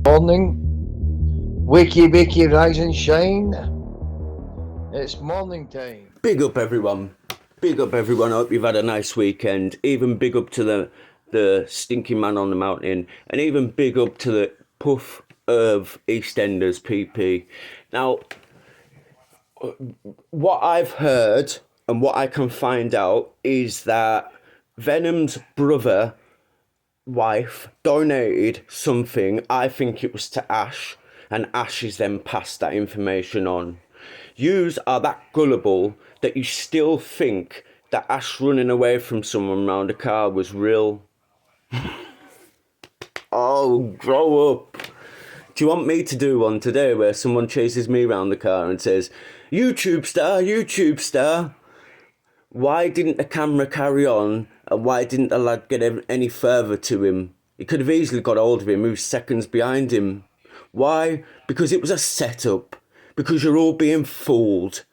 Morning, Wiki rise and shine. It's morning time. Big up everyone. Big up everyone. I hope you've had a nice weekend. Even big up to the stinking man on the mountain, and even big up to the puff of EastEnders PP. Now, what I've heard and what I can find out is that Venom's brother wife donated something, I think it was to Ash, and Ash is then passed that information on. Yous are that gullible that you still think that Ash running away from someone round a car was real. Oh, grow up. Do you want me to do one today where someone chases me round the car and says, YouTube star, why didn't the camera carry on, and why didn't the lad get any further to him? He could have easily got hold of him, who's seconds behind him. Why? Because it was a setup. Because you're all being fooled.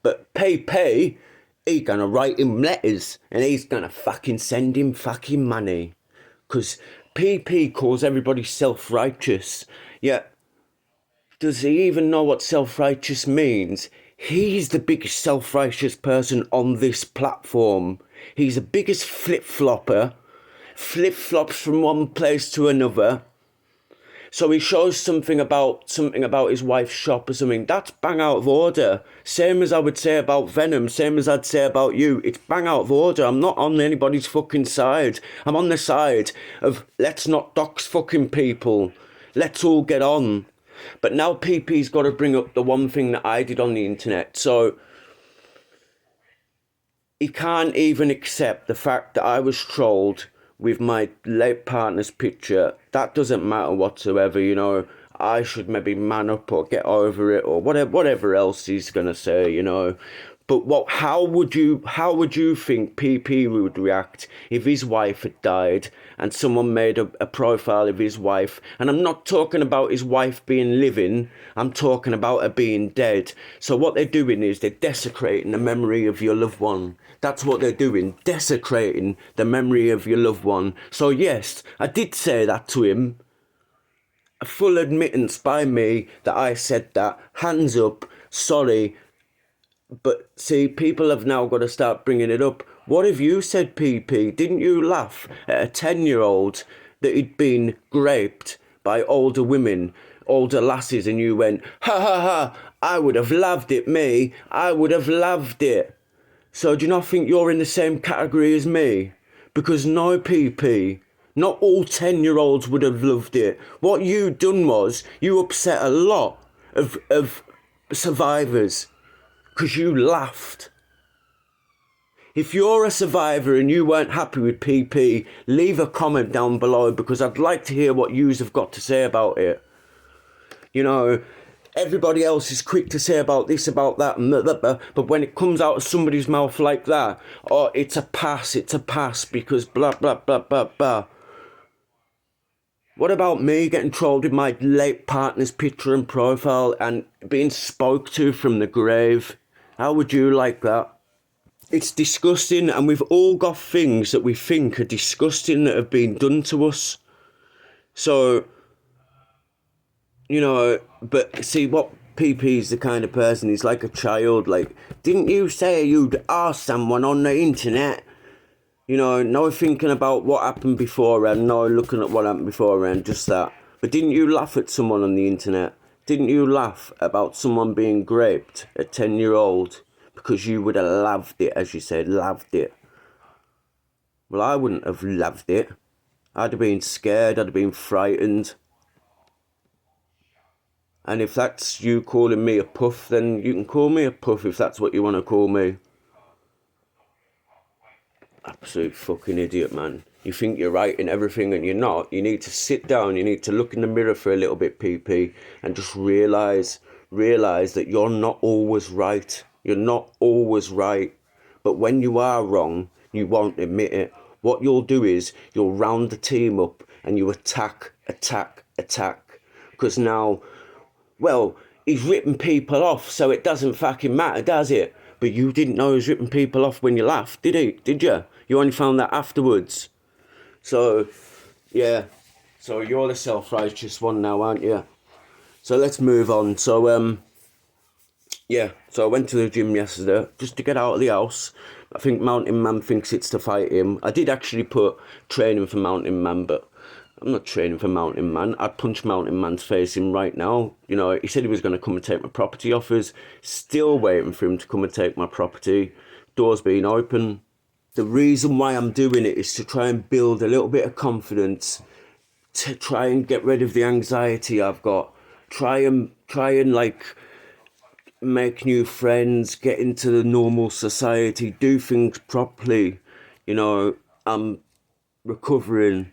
But Pay, he's gonna write him letters, and he's gonna fucking send him fucking money. Because PP calls everybody self-righteous. Yet, does he even know what self-righteous means? He's the biggest self-righteous person on this platform. He's the biggest flip-flopper. Flip-flops from one place to another. So he shows something about his wife's shop or something. That's bang out of order. Same as I would say about Venom. Same as I'd say about you. It's bang out of order. I'm not on anybody's fucking side. I'm on the side of let's not dox fucking people. Let's all get on. But now PP's got to bring up the one thing that I did on the internet. So he can't even accept the fact that I was trolled with my late partner's picture. That doesn't matter whatsoever, you know. I should maybe man up or get over it or whatever else he's gonna say, you know. But how would you think PP would react if his wife had died and someone made a profile of his wife? And I'm not talking about his wife being living, I'm talking about her being dead. So what they're doing is they're desecrating the memory of your loved one. That's what they're doing, desecrating the memory of your loved one. So yes, I did say that to him. A full admittance by me that I said that. Hands up, sorry. But see, people have now got to start bringing it up. What have you said, PP? Didn't you laugh at a 10-year-old that he'd been raped by older women, older lasses, and you went, ha ha ha, I would have loved it, me. I would have loved it. So do you not think you're in the same category as me? Because no, PP, not all 10-year-olds would have loved it. What you done was you upset a lot of survivors. Because you laughed. If you're a survivor and you weren't happy with PP, leave a comment down below because I'd like to hear what yous have got to say about it. You know, everybody else is quick to say about this, about that, and but when it comes out of somebody's mouth like that, oh, it's a pass because blah, blah, blah, blah, blah. What about me getting trolled with my late partner's picture and profile and being spoke to from the grave? How would you like that? It's disgusting, and we've all got things that we think are disgusting that have been done to us. So, you know, but see, what PP's the kind of person, he's like a child. Like, didn't you say you'd ask someone on the internet? You know, no thinking about what happened beforehand, no looking at what happened beforehand, just that. But didn't you laugh at someone on the internet? Didn't you laugh about someone being raped, a 10-year-old? Because you would have loved it, as you said, loved it. Well, I wouldn't have loved it. I'd have been scared, I'd have been frightened. And if that's you calling me a puff, then you can call me a puff if that's what you want to call me. Absolute fucking idiot, man. You think you're right in everything and you're not. You need to sit down, you need to look in the mirror for a little bit, PP, and just realise that you're not always right. You're not always right. But when you are wrong, you won't admit it. What you'll do is you'll round the team up and you attack. Because now, well, he's ripping people off, so it doesn't fucking matter, does it? But you didn't know he was ripping people off when you laughed, did he? Did you? You only found that afterwards. So, yeah. So you're the self-righteous one now, aren't you? So let's move on. So yeah, so I went to the gym yesterday just to get out of the house. I think Mountain Man thinks it's to fight him. I did actually put training for Mountain Man, but I'm not training for Mountain Man. I'd punch Mountain Man's face in right now. You know, he said he was going to come and take my property offers. Still waiting for him to come and take my property. Doors being open. The reason why I'm doing it is to try and build a little bit of confidence, to try and get rid of the anxiety I've got. Try and like make new friends, get into the normal society, do things properly. You know, I'm recovering,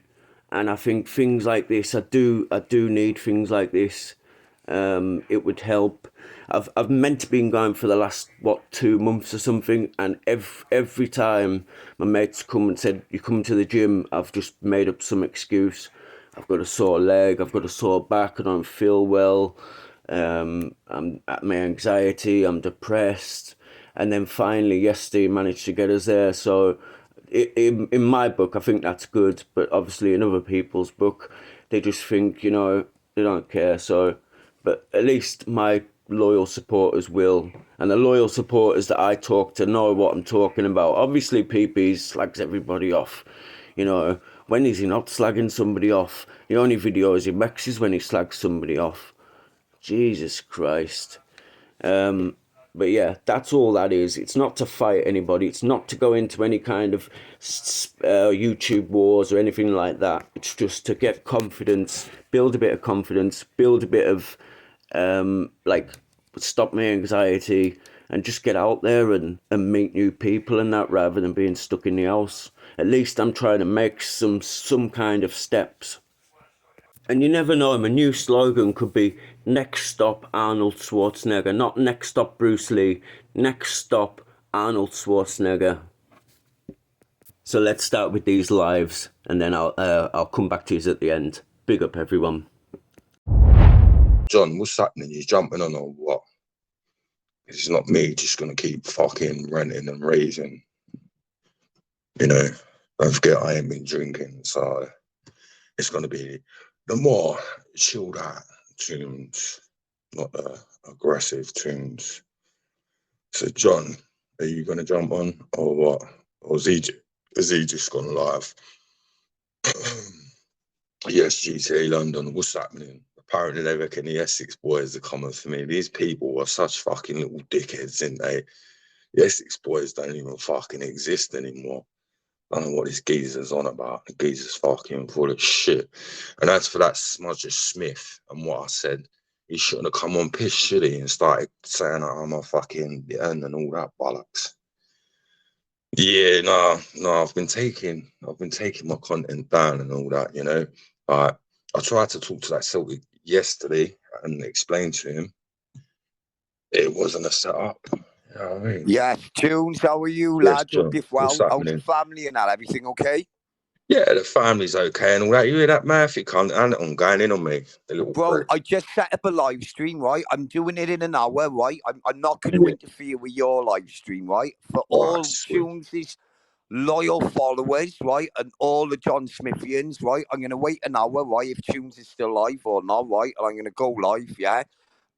and I think things like this, I do need things like this. It would help. I've meant to been going for the last 2 months or something, and every time my mates come and said you come to the gym, I've just made up some excuse. I've got a sore leg, I've got a sore back, I don't feel well. I'm at my anxiety, I'm depressed, and then finally yesterday managed to get us there. So in my book, I think that's good, but obviously in other people's book, they just think, you know, they don't care. So, but at least my loyal supporters will, and the loyal supporters that I talk to know what I'm talking about. Obviously, PP slags everybody off. You know, when is he not slagging somebody off? The only videos he makes is when he slags somebody off. Jesus Christ. But yeah, that's all that is. It's not to fight anybody. It's not to go into any kind of YouTube wars or anything like that. It's just to get confidence, build a bit of confidence, build a bit of like stop my anxiety, and just get out there and meet new people and that, rather than being stuck in the house. At least I'm trying to make some kind of steps. And you never know, my new slogan could be next stop Arnold Schwarzenegger, not next stop Bruce Lee, next stop Arnold Schwarzenegger. So let's start with these lives, and then I'll come back to you at the end. Big up everyone. John, what's happening? You jumping on or what? It's not me just gonna keep fucking renting and raising. You know, don't forget I ain't been drinking, so it's gonna be the more chilled out tunes, not the aggressive tunes. So John, are you gonna jump on or what? Or is he just gone live? Yes, GTA London, what's happening? Apparently they reckon the Essex boys are coming for me. These people are such fucking little dickheads, ain't they? The Essex boys don't even fucking exist anymore. I don't know what this geezer's on about. The geezer's fucking full of shit. And as for that Smudger Smith and what I said, he shouldn't have come on piss, should he? And started saying I'm a fucking and all that bollocks. Yeah, no, I've been taking my content down and all that, you know. I tried to talk to that Celtic yesterday and explain to him it wasn't a setup. You know what I mean? Yes, Tunes, how are you, Yes, lad? John. What's How's happening? the family and that? Everything okay? Yeah, the family's okay and all that. You hear that, Murphy cunt? And I'm going in on me, the little Bro, prick. I just set up a live stream, right? I'm doing it in an hour, right? I'm not going to interfere with your live stream, right? For all Tunes' loyal followers, right? And all the John Smithians, right? I'm going to wait an hour, right? If Tunes is still live or not, right? And I'm going to go live, yeah?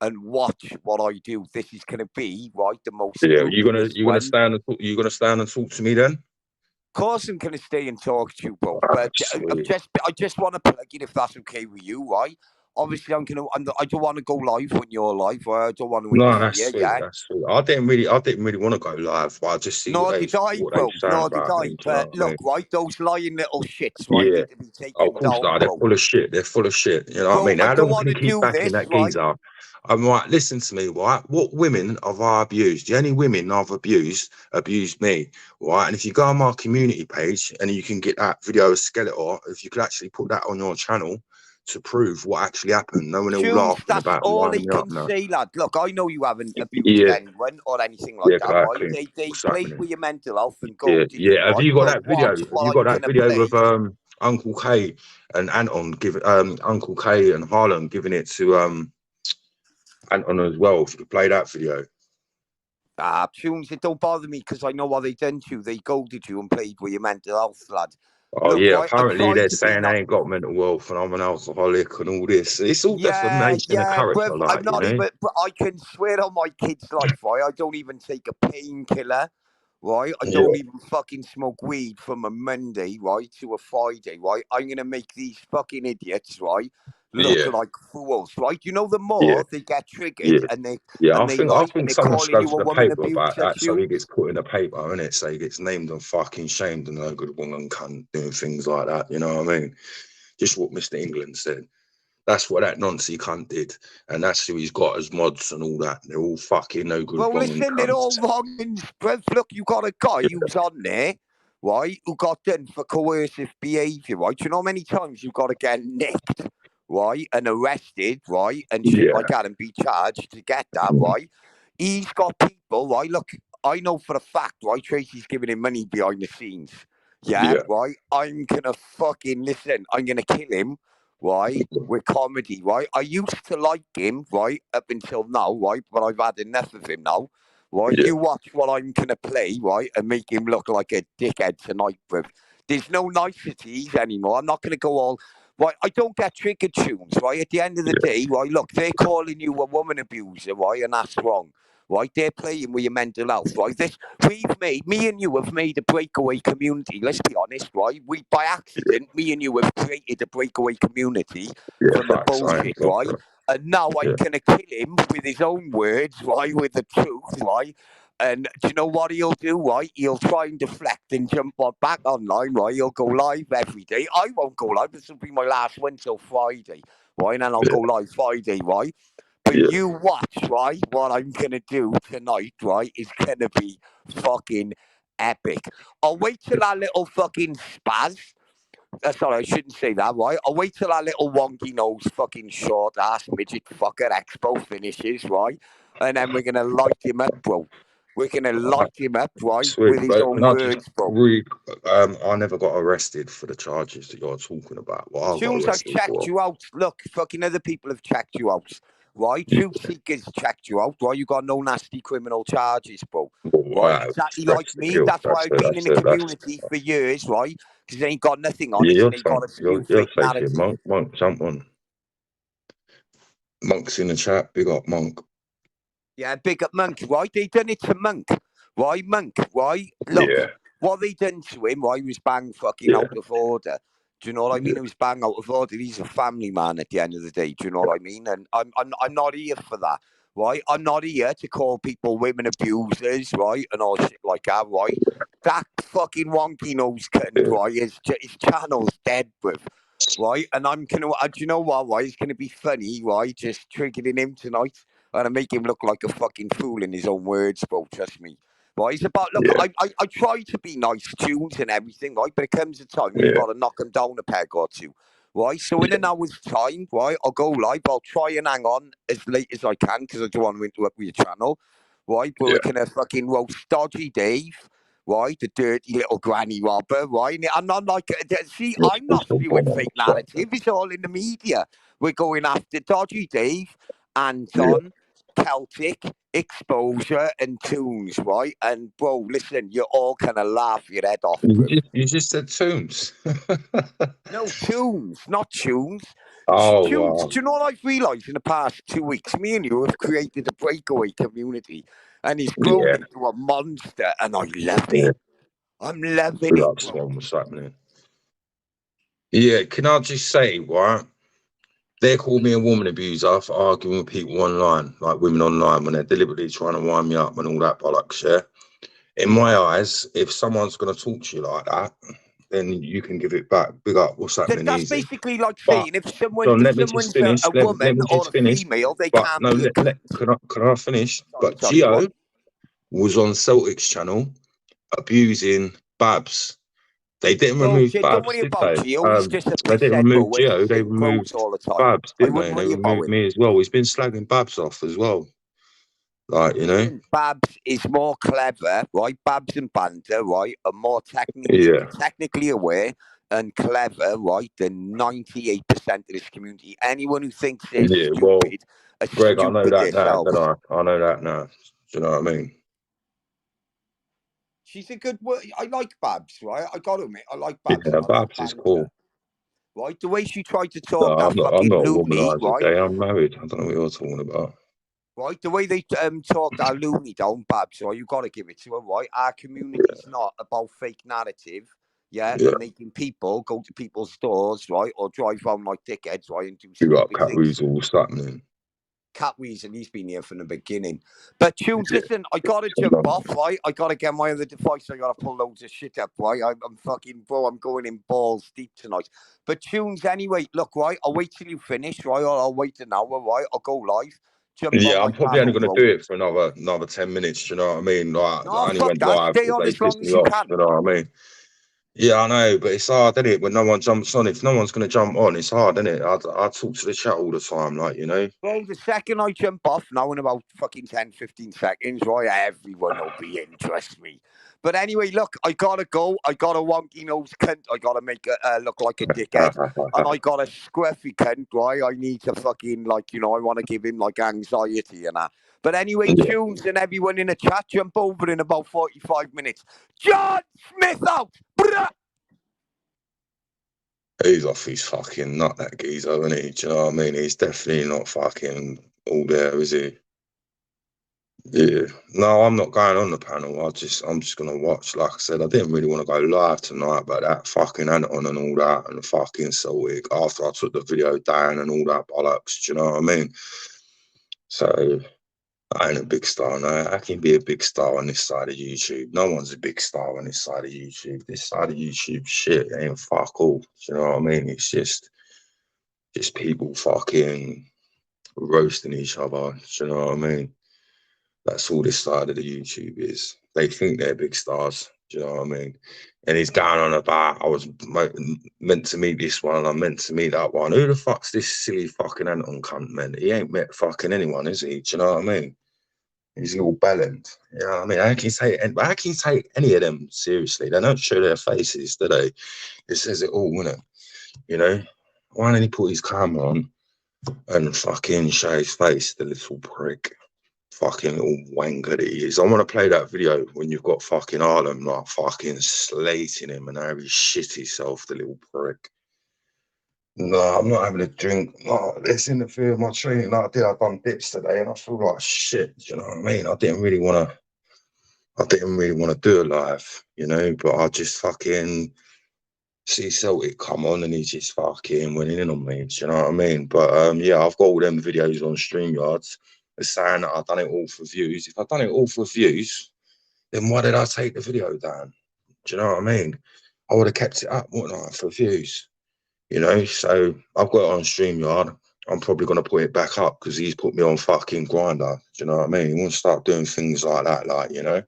And watch what I do. This is going to be, right, the most... Yeah, you gonna stand and talk to me then? Of course I'm going to stay and talk to you, bro. But I just want to plug in, if that's okay with you, right? Obviously, I don't want to go live when you're live. Right? I don't want to interfere. No, that's sweet. Yeah? That's sweet. I didn't really want to go live, but I just see what they sound about. But look, right, those lying little shits, right, need to be taken down, bro. They're full of shit. They're full of shit. You know what I mean? I don't want to do backing this, that geezer. I'm right. Listen to me, right? What women have I abused? The only women I've abused me, right? And if you go on my community page and you can get that video of Skeletor, if you could actually put that on your channel to prove what actually happened. No one will laugh about. That's all they can say, lad. Look, I know you haven't abused anyone or anything like that, right? They play with your mental health and go. Yeah. Have you got that video? Have you got that video with Uncle K and Anton giving Uncle K and Harlem giving it to Anton as well? If you could play that video. Tunes, it don't bother me because I know what they done to you. They goaded you and played with your mental health, lad. Oh Look, yeah, right, I apparently try they're to be saying not. they ain't got mental health and I'm an alcoholic and all this. It's all Yeah, defamation of yeah, character, bruv. I'm like, you not know? even. But I can swear on my kid's life, right? I don't even take a painkiller, right? I Yeah, don't even fucking smoke weed from a Monday, right, to a Friday, right? I'm gonna make these fucking idiots, right, look yeah, like fools, right? You know, the yeah, more they get triggered yeah. and they Yeah, and I they think I write and think they're someone should calling go you to a the woman paper about abuser, that so he tunes. gets put in the paper, innit? So he gets named and fucking shamed and no good woman cunt doing things like that, you know what I mean? Just what Mr. England said. That's what that Nancy cunt did. And that's who he's got as mods and all that. They're all fucking no good Well, bong listen, they're all cunts. wrong. Bruv, look, you got a guy who's on there, right, who got done for coercive behaviour, right? You know how many times you've got to get nicked, right, and arrested, right, and shit Yeah. like that and be charged to get that, Mm. right? He's got people, right? Look, I know for a fact, right, Tracy's giving him money behind the scenes. Yeah, Yeah. right? I'm going to fucking, listen, I'm going to kill him, right, with comedy, right? I used to like him, right, up until now, right, but I've had enough of him now, right? Yeah. You watch what I'm going to play, right, and make him look like a dickhead tonight, bruv. There's no niceties anymore. I'm not going to go all, right, I don't get trigger tunes, right? At the end of the day, right, look, they're calling you a woman abuser, right, and that's wrong. Right, they're playing with your mental health, right? Me and you have made a breakaway community. Let's be honest, right? We, by accident, me and you have created a breakaway community Yeah, from the facts. I ain't bullshit, got right? that. And now I'm Yeah. gonna kill him with his own words, right? With the truth, right? And do you know what he'll do, right? He'll try and deflect and jump on back online, right? He'll go live every day. I won't go live. This will be my last one till Friday, right? And then I'll Yeah. go live Friday, right? But Yeah. you watch, right? What I'm gonna do tonight, right, is gonna be fucking epic. I'll wait till that little fucking spaz. Sorry, I shouldn't say that, right? I'll wait till that little wonky nose fucking short ass midget fucker expo finishes, right? And then we're gonna light him up, bro. We're gonna light him up, right, Sweet, with his but own can I just words, bro. read? I never got arrested for the charges that you're talking about. What I got Tunes, I've arrested checked for? you out. Look, fucking other people have checked you out. Right? Yeah. Truth Seekers checked you out. Right? You got no nasty criminal charges, bro. Right? Wow, Exactly like express the me. guilt. That's why I've been in the That's community for years, right? Because they ain't got nothing on yeah. us and they got a spew You're fake safe here, narrative. monk. Monk, jump on. Monk's in the chat. Big up, monk. Yeah, big up Monk, right? They done it to Monk. Right, Monk, right? Look, Yeah, what they done to him, right, he was bang fucking yeah, out of order. Do you know what I mean? He was bang out of order. He's a family man at the end of the day. Do you know what I mean? And I'm not here for that, right? I'm not here to call people women abusers, right, and all shit like that, right? That fucking wonky nose cunt, yeah, right? His channel's dead, bruv. Right, and I'm gonna. Do you know what? Right, it's gonna be funny, right? Just triggering him tonight and make him look like a fucking fool in his own words, bro. Trust me. Right, it's about look. yeah, I try to be nice, tunes and everything, right? But it comes a time when you've yeah, got to knock him down a peg or two, right? So in yeah, an hour's time, right, I'll go live. I'll try and hang on as late as I can because I don't want to interrupt your channel, right? But we're yeah. gonna fucking roast Dodgy Dave. Right, the dirty little granny robber, right? And I'm like, see, I'm It's not still spewing going on. fake narrative. It's all in the media. We're going after Dodgy Dave, Yeah. Anton, Celtic, Exposure, and Tunes, right? And bro, listen, you're all gonna laugh your head off, bro. You just said tunes. No, Tunes, not Tunes. Oh, Tunes. wow. Do you know what I've realised in the past 2 weeks? Me and you have created a breakaway community, and it's grown Yeah, into a monster, and I love yeah. it. I'm loving Big it, up, bro. Swan. What's happening? Yeah, can I just say, right? They called me a woman abuser for arguing with people online, like women online, when they're deliberately trying to wind me up and all that bollocks, yeah? In my eyes, if someone's going to talk to you like that, then you can give it back. Big up, what's happening, That's easy. basically like But, saying if John, let me just someone's a, finish. a Let woman me or just a finish. female, they But can't no, be a cunt. can I finish? But Sorry, go Gio on. was on Celtic's channel abusing Babs. They didn't Bro, remove don't Babs, worry did about they? Gio. He's just a They didn't pisshead, bro. remove Wears the Gio. They same clothes removed all the time. Babs, I didn't they? wouldn't And they worry about removed him. me as well. He's been slagging Babs off as well. Like, you know? Listen, Babs is more clever, right? Babs and Banter, right, are more Yeah. technically aware and clever, right, than 98% of this community. Anyone who thinks they're Yeah. Well, stupid are Greg, I know stupid that now, themselves. don't I? I know that now. Do you know what I mean? She's a good word. I like Babs, right? I got to admit, I like Babs. Yeah, And I like Babs is cool. Right, the way she tried to No, talk that I'm not fucking a loony, womanizer, right? gay. I'm married. I don't know what you're talking about. Right, the way they talk that loony down, Babs, right? You got to give it to her, right? Our community's not about fake narrative, and making people go to people's stores, right, or drive around like dickheads, right, and do You got stupid Cat things. Weasel, what's happening? Cat Weasel, he's been here from the beginning. But Tunes, listen, I gotta jump off, right? I gotta get my other device. I gotta pull loads of shit up, right? I'm fucking, bro, I'm going in balls deep tonight. But Tunes, anyway, look, right? I'll wait till you finish, right? Or I'll wait an hour, right? I'll go live. Yeah, I'm probably only going to do it for another 10 minutes. Do you know what I mean? Like, no, I only fuck went that. live Stay because on they as long pissed as me you off. can. You know what I mean? Yeah, I know, but it's hard, isn't it? When no one jumps on, if no one's going to jump on, it's hard, isn't it? I talk to the chat all the time, like, you know? Bro, the second I jump off now in about fucking 10, 15 seconds, right, everyone will be in, trust me. But anyway, look, I gotta go. I got a wonky nose cunt. I gotta make it look like a dickhead. And I got a scruffy cunt, right? I need to fucking, like, you know, I want to give him, like, anxiety and that. But anyway, Tunes and everyone in the chat, jump over in about 45 minutes. John Smith out! Bruh! He's off his fucking nut, that geezer, isn't he? Do you know what I mean? He's definitely not fucking all there, is he? Yeah. No, I'm not going on the panel. I'm just gonna watch. Like I said, I didn't really want to go live tonight, but that fucking Anton and all that and the fucking Celtic after I took the video down and all that bollocks, do you know what I mean? So I ain't a big star now. I can be a big star on this side of YouTube. No one's a big star on this side of YouTube. This side of YouTube shit ain't fuck all. Do you know what I mean? It's just people fucking roasting each other. Do you know what I mean? That's all this side of the YouTube is. They think they're big stars. Do you know what I mean? And he's going on about, I was meant to meet this one, and I'm meant to meet that one. Who the fuck's this silly fucking Anton cunt, man? He ain't met fucking anyone, is he? Do you know what I mean? He's a little bellend. You know what I mean? How can you take any of them seriously? They don't show their faces, do they? It says it all, innit? You know? Why don't he put his camera on and fucking show his face, the little prick? Fucking little wanker that he is. I want to play that video when you've got fucking Harlem like fucking slating him and how he shit himself, the little prick. No, I'm not having a drink. No, let's interfere with my training. Like I did, I've done dips today and I feel like shit. Do you know what I mean? I didn't really want to do it live, you know, but I just fucking see Celtic come on and he just fucking went in on me. Do you know what I mean? But yeah, I've got all them videos on StreamYards. They're saying that I've done it all for views. If I've done it all for views, then why did I take the video down? Do you know what I mean? I would have kept it up, wouldn't I, for views? You know, so I've got it on StreamYard. I'm probably going to put it back up because he's put me on fucking Grinder. Do you know what I mean? He won't start doing things like that, like, you know?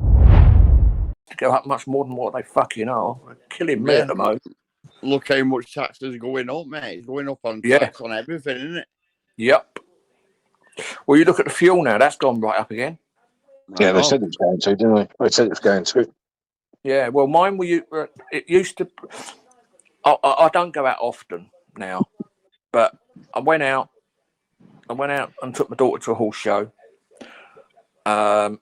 To go up much more than what they fucking are. They're killing me at the moment. Look how much taxes are going up, mate. It's going up on tax on everything, isn't it? Yep. Well, you look at the fuel now. That's gone right up again. Yeah, they said it was going to, didn't they? They said it was going to. Yeah, well, mine it used to. I don't go out often now, but I went out and took my daughter to a horse show. I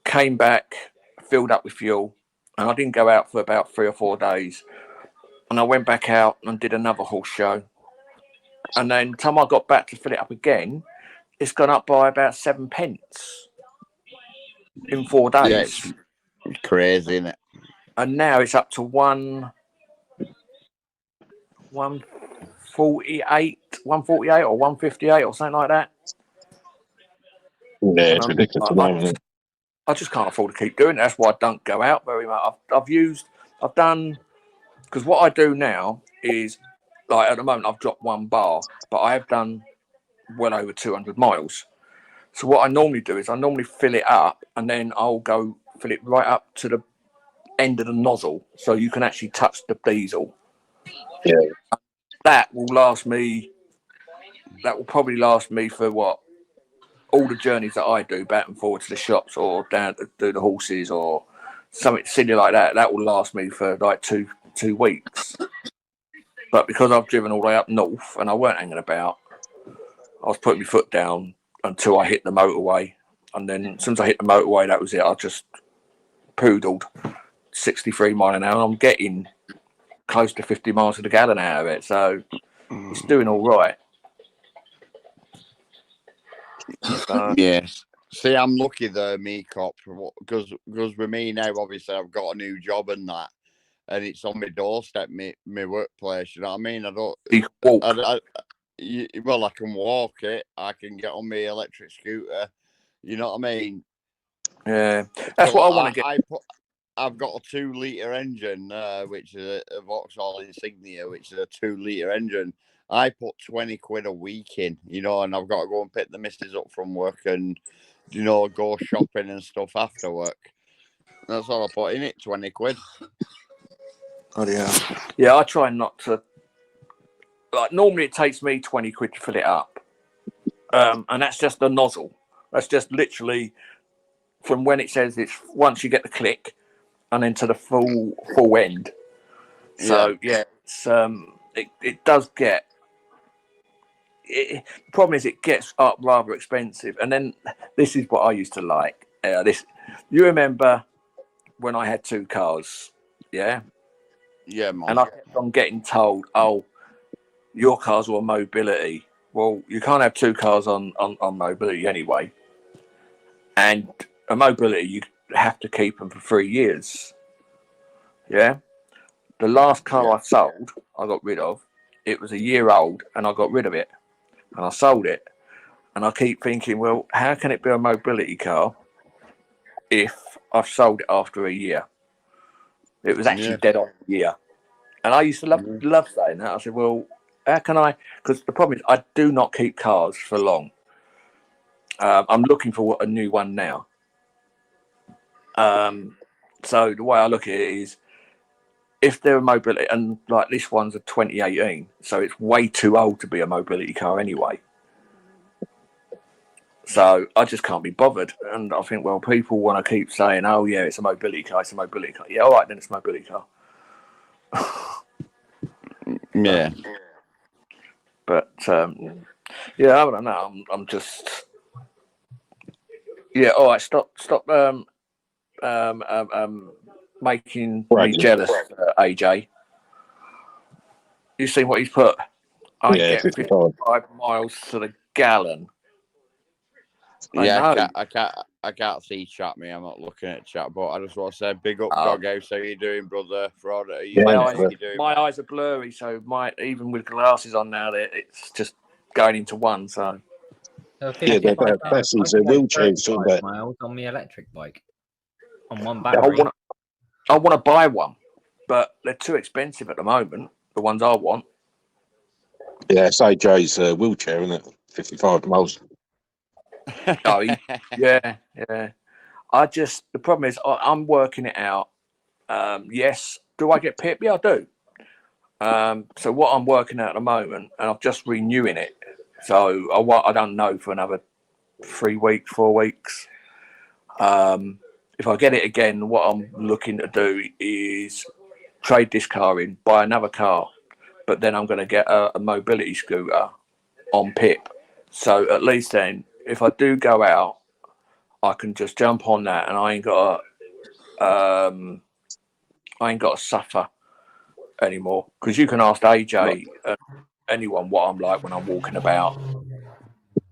came back, filled up with fuel, and I didn't go out for about 3 or 4 days. And I went back out and did another horse show. And then the time I got back to fill it up again, it's gone up by about 7 pence in 4 days. Yeah, it's crazy, isn't it? And now it's up to 148 or 158 or something like that. Yeah, it's ridiculous. I just can't afford to keep doing it. That's why I don't go out very much. I've done, because what I do now is, like at the moment I've dropped 1 bar, but I have done well over 200 miles. So what I normally do is I normally fill it up and then I'll go fill it right up to the end of the nozzle so you can actually touch the diesel. Yeah. That will probably last me for what? All the journeys that I do back and forward to the shops or down to do the horses or something silly like that, that will last me for like two weeks. But because I've driven all the way up north and I weren't hanging about, I was putting my foot down until I hit the motorway. And then as soon as I hit the motorway, that was it. I just poodled 63 miles an hour. I'm getting close to 50 miles to the gallon out of it, so it's doing all right. Yes. See, I'm lucky there, me cop, because with me now, obviously, I've got a new job and that, and it's on my doorstep, my workplace. You know what I mean? I don't. You can walk. Well, I can walk it. I can get on my electric scooter. You know what I mean? Yeah, that's what I want to get. I've got a 2-litre engine, which is a Vauxhall Insignia, which is a 2-litre engine. I put 20 quid a week in, you know, and I've got to go and pick the missus up from work and, you know, go shopping and stuff after work. That's all I put in it, 20 quid. Oh, yeah, I try not to. Like, normally it takes me 20 quid to fill it up. And that's just the nozzle. That's just literally from when it says it's once you get the click and then to the full end. So, yeah it's, it does get. The problem is it gets up rather expensive, and then this is what I used to like. You remember when I had 2 cars, yeah, man. And I kept on getting told, "Oh, your cars were mobility." Well, you can't have 2 cars on mobility anyway, and a mobility you have to keep them for 3 years. Yeah, the last car I sold, I got rid of. It was a year old, and I got rid of it. And I sold it, and I keep thinking, well, how can it be a mobility car if I've sold it after a year? It was actually dead on a year, and I used to love saying that. I said, well, how can I? Because the problem is, I do not keep cars for long. I'm looking for a new one now. So the way I look at it is, if they're a mobility, and like this one's a 2018, so it's way too old to be a mobility car anyway. So I just can't be bothered. And I think, well, people want to keep saying, oh, yeah, it's a mobility car, it's a mobility car. Yeah, all right, then it's a mobility car. Yeah. But, yeah, I don't know. I'm just... Yeah, all right, stop making me jealous, AJ. You seen what he's put? I get 55 miles to the gallon. Yeah, I can't see chat, me. I'm not looking at chat, but I just want to say, big up, Doghouse. How you doing, brother? My eyes are blurry, so even with glasses on now, it's just going into one. So that's his wheelchair. 5 miles on the electric bike on one battery. I want to buy one, but they're too expensive at the moment. The ones I want. Yeah, it's AJ's wheelchair, isn't it? 55 miles. Oh, yeah. The problem is I'm working it out. Yes, do I get PIP? Yeah, I do. So what I'm working out at the moment, and I'm just renewing it. So I don't know for another 3 weeks, 4 weeks. If I get it again, what I'm looking to do is trade this car in, buy another car, but then I'm going to get a mobility scooter on PIP. So at least then, if I do go out, I can just jump on that, and I ain't got to suffer anymore. Because you can ask AJ, anyone, what I'm like when I'm walking about.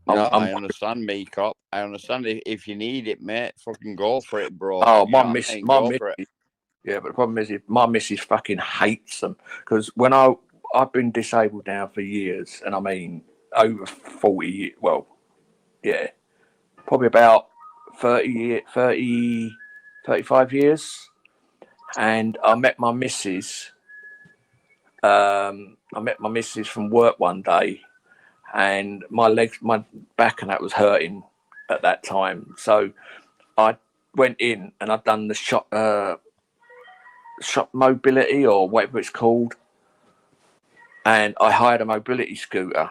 I understand, me cop. I understand if you need it, mate. Fucking go for it, bro. Oh, my miss. Yeah, but the problem is, my missus fucking hates them. Because when I've been disabled now for years, and I mean over 40 years. Well, yeah, probably about 35 years. And I met my missus. From work one day, and my back and that was hurting at that time. So I went in and I'd done the shop mobility or whatever it's called, and I hired a mobility scooter.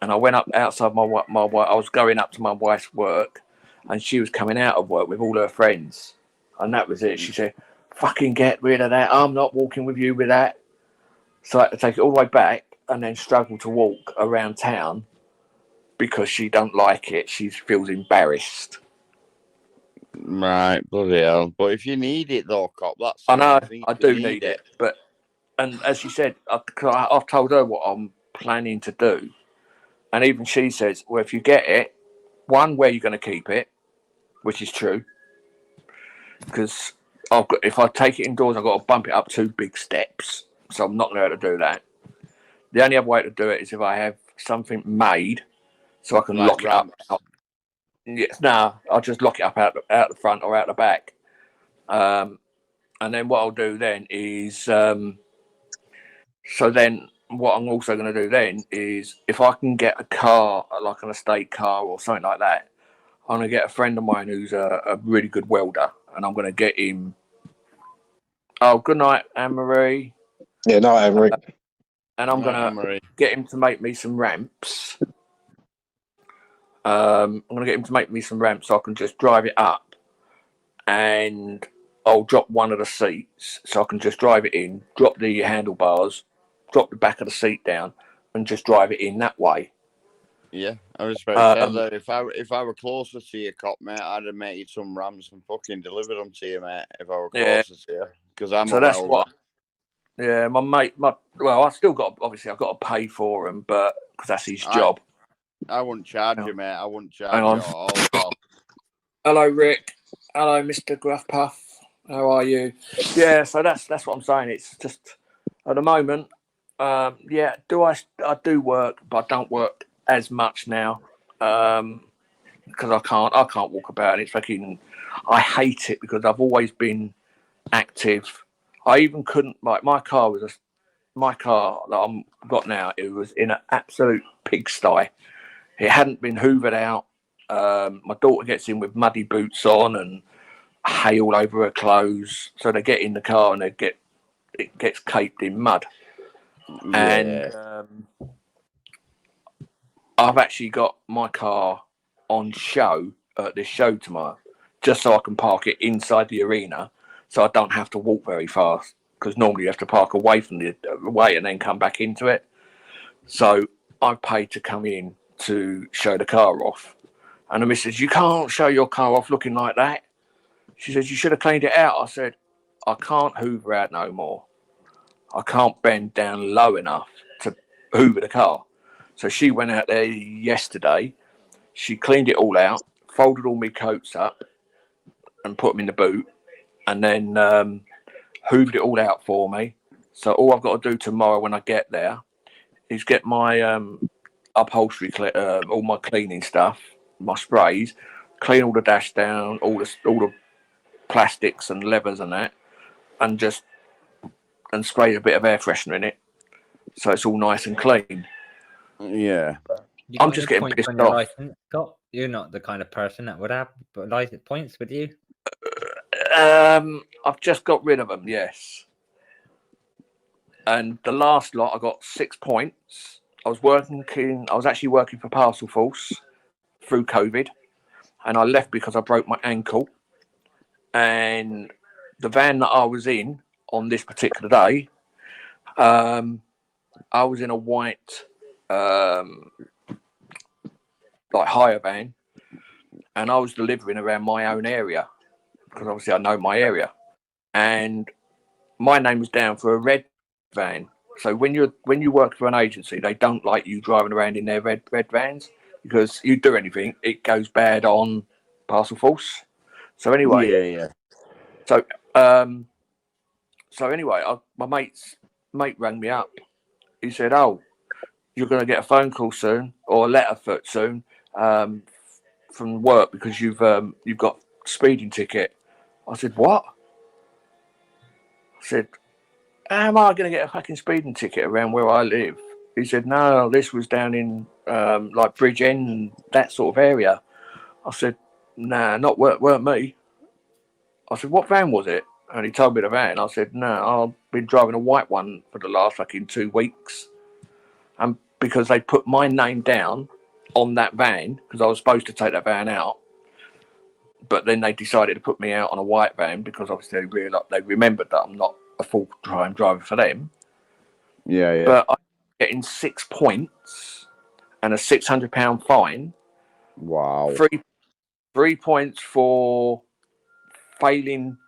And I went up outside my wife. I was going up to my wife's work, and she was coming out of work with all her friends, and that was it. She said, "Fucking get rid of that. I'm not walking with you with that." So I had to take it all the way back and then struggle to walk around town because she don't like it. She feels embarrassed. Right, bloody hell. But if you need it though, cop, that's I know the thing. I If you do need it, but as she said, I've told her what I'm planning to do, and even she says, well, if you get it, one, where you're going to keep it, which is true, because if I take it indoors, I've got to bump it up 2 big steps, so I'm not going to be able to do that. The only other way to do it is if I have something made, so I can like lock ramps. it up. Yes, no, I'll just lock it up out the front or out the back. And then what I'll do then is, so then what I'm also going to do then is, if I can get a car, like an estate car or something like that, I'm going to get a friend of mine who's a really good welder, and I'm going to get him. Oh, good night, Anne-Marie. Yeah, no, Anne-Marie. And I'm going to get him to make me some ramps. I'm going to get him to make me some ramps so I can just drive it up, and I'll drop one of the seats so I can just drive it in, drop the handlebars, drop the back of the seat down, and just drive it in that way. Yeah, I was about to say that if I were closer to you, cop, mate, I'd have made you some rams and fucking delivered them to you, mate. If I were closer to you, because I'm so a that's welder. what. Yeah, my mate. Well, I've still got. Obviously, I've got to pay for him, but because that's his job. I wouldn't charge you, mate. I wouldn't charge Hang you on. at all, pal. Hello, Rick. Hello, Mr. Gruff Puff. How are you? Yeah, so that's what I'm saying. It's just at the moment. Yeah, I do work, but I don't work as much now because I can't walk about. It's fucking. I hate it because I've always been active. I even couldn't like my car that I've got now. It was in an absolute pigsty. It hadn't been hoovered out. My daughter gets in with muddy boots on and hay all over her clothes. So they get in the car and it gets caked in mud. Yeah. And I've actually got my car on show at this show tomorrow, just so I can park it inside the arena, so I don't have to walk very fast. Because normally you have to park away from the way and then come back into it. So I've paid to come in to show the car off. And the missus, you can't show your car off looking like that. She says, you should have cleaned it out. I said, I can't hoover out no more. I can't bend down low enough to hoover the car. So she went out there yesterday. She cleaned it all out, folded all my coats up and put them in the boot, and then hoovered it all out for me. So all I've got to do tomorrow when I get there is get my upholstery, all my cleaning stuff, my sprays, clean all the dash down, all the plastics and levers and that, and spray a bit of air freshener in it, so it's all nice and clean. Yeah. I'm just getting pissed off. License, Scott? You're not the kind of person that would have license points, would you? I've just got rid of them, yes. And the last lot, I got 6 points. I was actually working for Parcel Force through COVID, and I left because I broke my ankle. And the van that I was in on this particular day, I was in a white like hire van, and I was delivering around my own area because obviously I know my area, and my name was down for a red van. So when you work for an agency, they don't like you driving around in their red vans, because you do anything, it goes bad on Parcel Force. So anyway, Yeah. So anyway, my mate rang me up. He said, "Oh, you're going to get a phone call soon, or a letter soon, from work because you've got a speeding ticket." I said, "What?" I said, "How am I going to get a fucking speeding ticket around where I live?" He said, "No, this was down in like Bridge End and that sort of area." I said, "Nah, weren't me." I said, "What van was it?" And he told me the van. I said, "No, I've been driving a white one for the last fucking 2 weeks." And because they put my name down on that van, because I was supposed to take that van out, but then they decided to put me out on a white van because obviously they remembered that I'm not a full-time driver for them. Yeah. But I'm getting 6 points and a £600 fine. Wow. 3 points for failing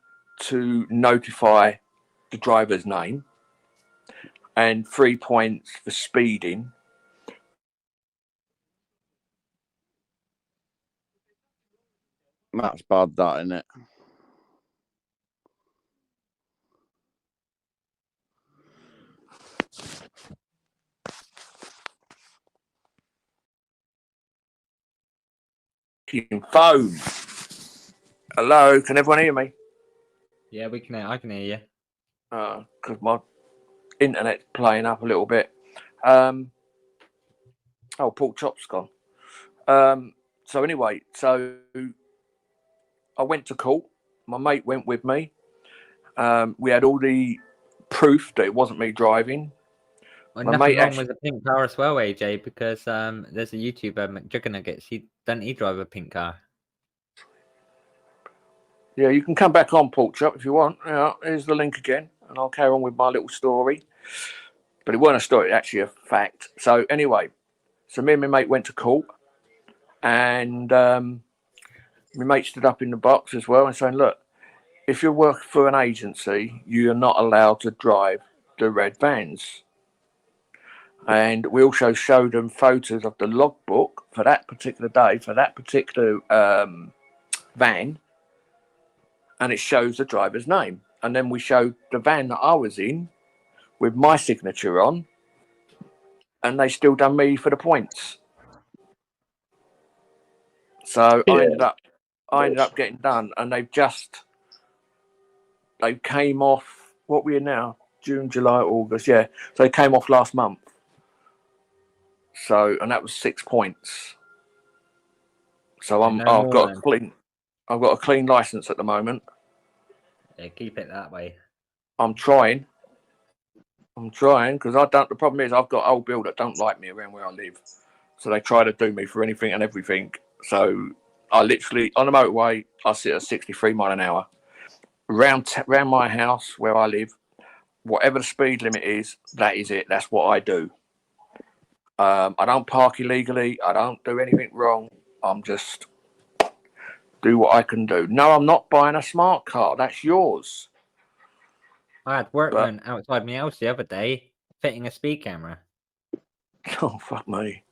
to notify the driver's name, and 3 points for speeding. That's bad, that, isn't it? Phone. Hello, can everyone hear me? Yeah, we can. I can hear you. Because my internet's playing up a little bit. Pork chop's gone. So anyway, so I went to court. My mate went with me. We had all the proof that it wasn't me driving. Well, My nothing mate wrong actually, with a pink car as well, AJ, because there's a YouTuber, McJuggernuggets. Doesn't he drive a pink car? yeah, you can come back on Pork Chop if you want. Yeah, here's the link again, and I'll carry on with my little story. But it wasn't a story, actually a fact. So anyway, so me and my mate went to court, and my mate stood up in the box as well and saying, look, if you work for an agency, you're not allowed to drive the red vans. And we also showed them photos of the logbook for that particular day, for that particular van, and it shows the driver's name. And then we showed the van that I was in with my signature on, and they still done me for the points. So I ended up getting done, and they came off. What we're now, June, July, August, yeah. So they came off last month. So, and that was 6 points. So I've got a clean license at the moment. Yeah, keep it that way. I'm trying because the problem is I've got old people that don't like me around where I live, so they try to do me for anything and everything. So I literally on the motorway I sit at 63 mile an hour round my house where I live. Whatever the speed limit is, that is it. That's what I do. I don't park illegally. I don't do anything wrong. I'm just do what I can do. No, I'm not buying a smart car. That's yours. I had workmen outside my house the other day fitting a speed camera. Oh, fuck me.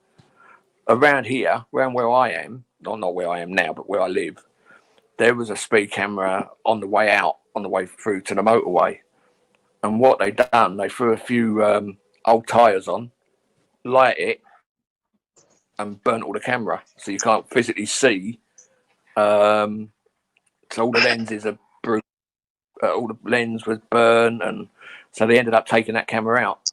Around here, around where I am, not where I am now, but where I live, there was a speed camera on the way out, on the way through to the motorway. And what they done, they threw a few old tyres on, light it, and burnt all the camera. So you can't physically see. So all the lenses are all the lens was burned, and so they ended up taking that camera out.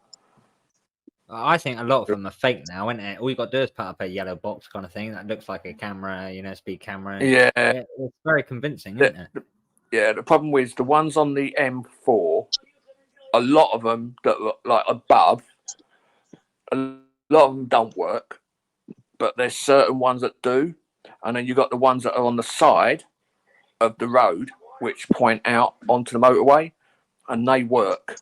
I think a lot of them are fake now, isn't it? All you got to do is put up a yellow box kind of thing that looks like a camera, speed camera. Yeah, it's very convincing, isn't it? Yeah, the problem is the ones on the M4. A lot of them that look like above, a lot of them don't work, but there's certain ones that do, and then you got the ones that are on the side of the road which point out onto the motorway, and they work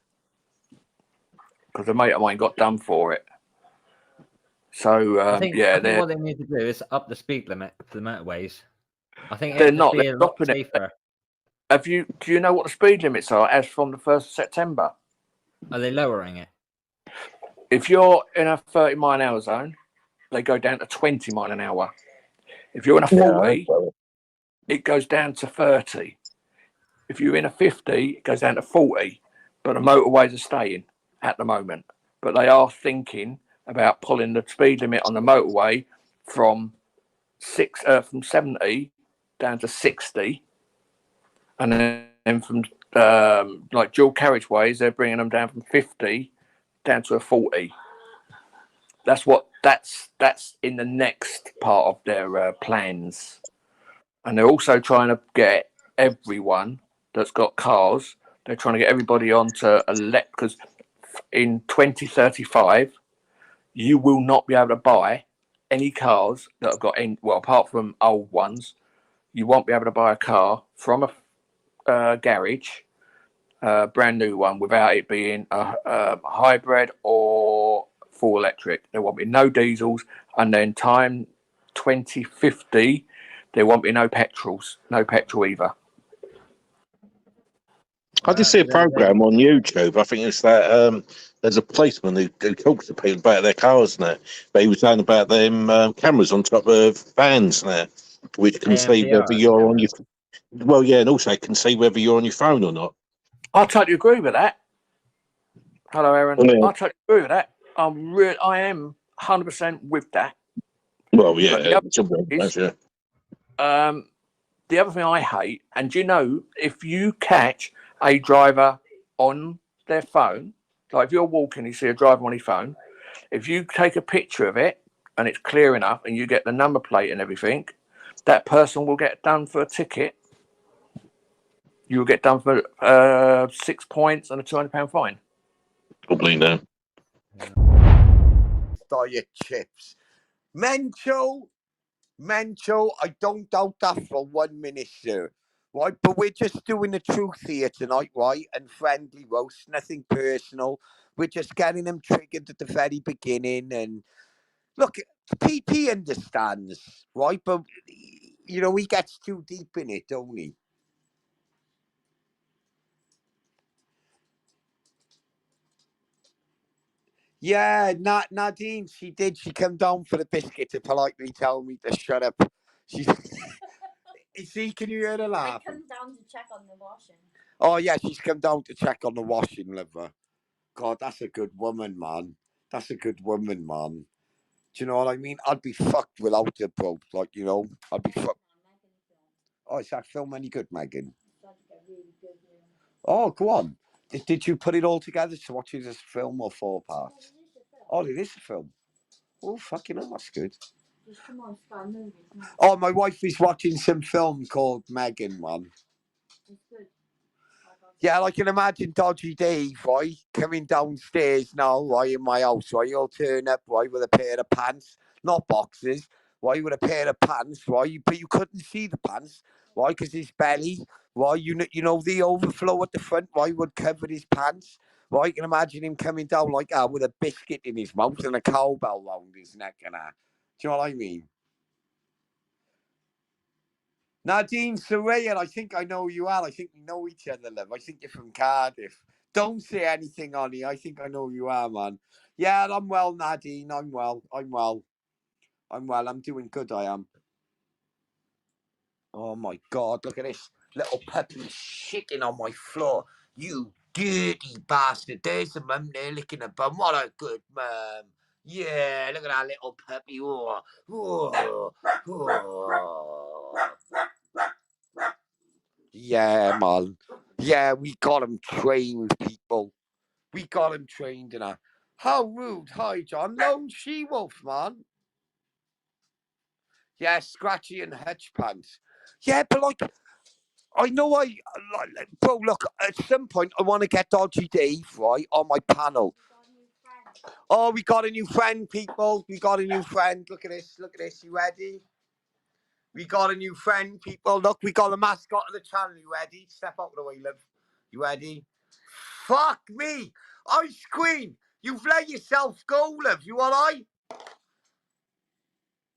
because a mate of mine got done for it. So I think what they need to do is up the speed limit for the motorways. I think they're not. Be a lot safer. Do you know what the speed limits are as from the 1st of September? Are they lowering it? If you're in a 30 mile an hour zone, they go down to 20 mile an hour. If you're in a 40, it goes down to 30. If you're in a 50, it goes down to 40. But the motorways are staying at the moment. But they are thinking about pulling the speed limit on the motorway from 70 down to 60, and then from like dual carriageways, they're bringing them down from 50 down to a 40. That's in the next part of their plans, and they're also trying to get everyone that's got cars. They're trying to get everybody onto because in 2035, you will not be able to buy any cars that have got apart from old ones. You won't be able to buy a car from a garage, brand new one, without it being a hybrid or full electric. There won't be no diesels, and then time 2050, there won't be no petrol either. I did see a program on YouTube. I think it's that there's a policeman who talks to people about their cars now. But he was saying about them cameras on top of vans now, which can see whether you're on your. Well, yeah, and also can see whether you're on your phone or not. I totally agree with that. Hello, Aaron. Yeah. I totally agree with that. I am 100% with that. Well, yeah, the other thing I hate, and you know, if you catch a driver on their phone, like if you're walking, you see a driver on his phone, if you take a picture of it and it's clear enough and you get the number plate and everything, that person will get done for a ticket. You will get done for 6 points and a £200 fine. Probably no. Diet chips. Mental. I don't doubt that for 1 minute, sir. Right, but we're just doing the truth here tonight, right? And friendly roast, nothing personal. We're just getting them triggered at the very beginning. And look, PP understands, right? But you know, he gets too deep in it, don't he? Yeah, Nadine, she did. She came down for the biscuit to politely tell me to shut up. She's. See, can you hear her laugh? I come down to check on the washing. Oh, yeah, she's come down to check on the washing, lover. God, that's a good woman, man. That's a good woman, man. Do you know what I mean? I'd be fucked without her, bro. Like, you know, I'd be fucked. Oh, is that film any good, Megan? Oh, go on. Did you put it all together to watch it as a film or 4 parts? Oh, it is a film. Oh, fucking hell, that's good. Oh, my wife is watching some film called Megan, man. It's good. Yeah, I can imagine Dodgy Dave, right, coming downstairs now, right, in my house, right, he'll turn up, right, with a pair of pants, not boxers, right, with a pair of pants, right, but you couldn't see the pants, right, because his belly, right, you know, the overflow at the front, right, would cover his pants, right, you can imagine him coming down like that with a biscuit in his mouth and a cowbell round his neck and that. Do you know what I mean? Nadine Saraya, I think I know who you are. I think we know each other, love. I think you're from Cardiff. Don't say anything, Ollie. I think I know who you are, man. Yeah, I'm well, Nadine. I'm well. I'm doing good, I am. Oh, my God. Look at this little puppy shitting on my floor. You dirty bastard. There's a mum there licking a bum. What a good mum. Yeah, look at that little puppy. Oh, oh, oh. Yeah, man. Yeah, we got him trained, people. We got him trained in a. How rude. Hi, John. Lone she-wolf, man. Yeah, Scratchy and Hutch Pants. Yeah, but like, I know bro, look, at some point I want to get Dodgy Dave, right, on my panel. Oh, we got a new friend, people. We got a new friend. Look at this. Look at this. You ready? We got a new friend, people. Look, we got a mascot of the channel. You ready? Step out of the way, love. You ready? Fuck me. Ice Queen. You've let yourself go, love. You all right?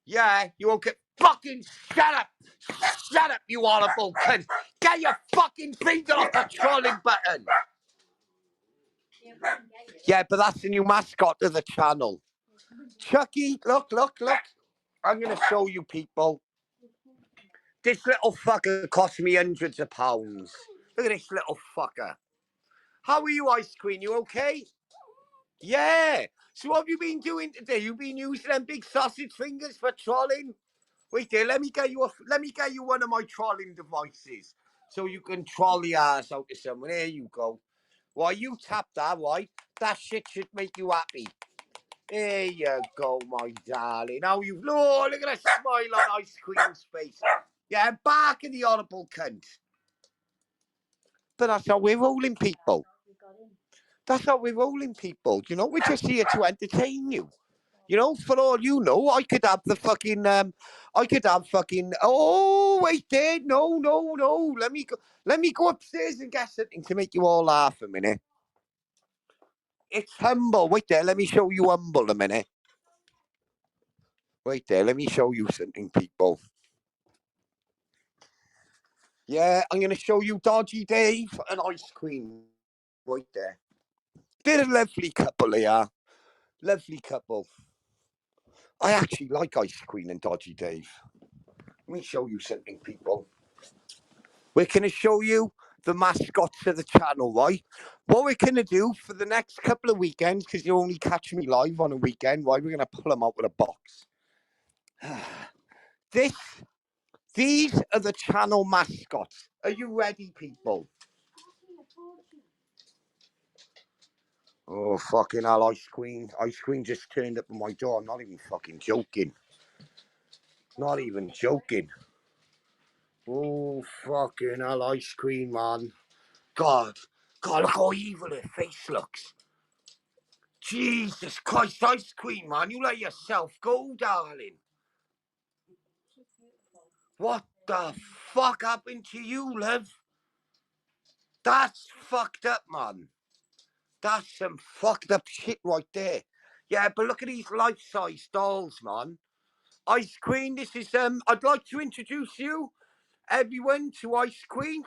Yeah, you won't get fucking shut up. Shut up, you horrible cunt. Get your fucking finger off the trolling button. Yeah, but that's the new mascot of the channel. Chucky, look. I'm going to show you, people. This little fucker cost me hundreds of pounds. Look at this little fucker. How are you, Ice Queen? You okay? Yeah. So what have you been doing today? You've been using them big sausage fingers for trolling? Wait there, let me get you one of my trolling devices. So you can troll your ass out to someone. There you go. Well, you tap that, right? That shit should make you happy. There you go, my darling. Now you've... Oh, look at that smile on Ice Queen's face. Yeah, back in the horrible cunt. But that's how we're rolling, people. That's how we're rolling, people. You know, we're just here to entertain you. You know, for all you know, I could have the fucking... Oh, wait there. No. Let me go upstairs and get something to make you all laugh a minute. It's humble. Wait there. Let me show you humble a minute. Wait there. Let me show you something, people. Yeah, I'm going to show you Dodgy Dave and Ice Queen right there. They're a lovely couple, they are. Lovely couple. I actually like Ice Queen and Dodgy Dave. Let me show you something, people. We're going to show you the mascots of the channel, right? What we're going to do for the next couple of weekends, because you only catch me live on a weekend, right? We're going to pull them out with a box. These are the channel mascots. Are you ready, people? Oh, fucking hell, Ice Queen. Ice Queen just turned up at my door. I'm not even fucking joking. Not even joking. Oh, fucking hell, Ice Queen, man. God, look how evil her face looks. Jesus Christ, Ice Queen, man. You let yourself go, darling. What the fuck happened to you, love? That's fucked up, man. That's some fucked up shit right there. Yeah, but look at these life-size dolls, man. Ice Queen, this is, I'd like to introduce you, everyone, to Ice Queen.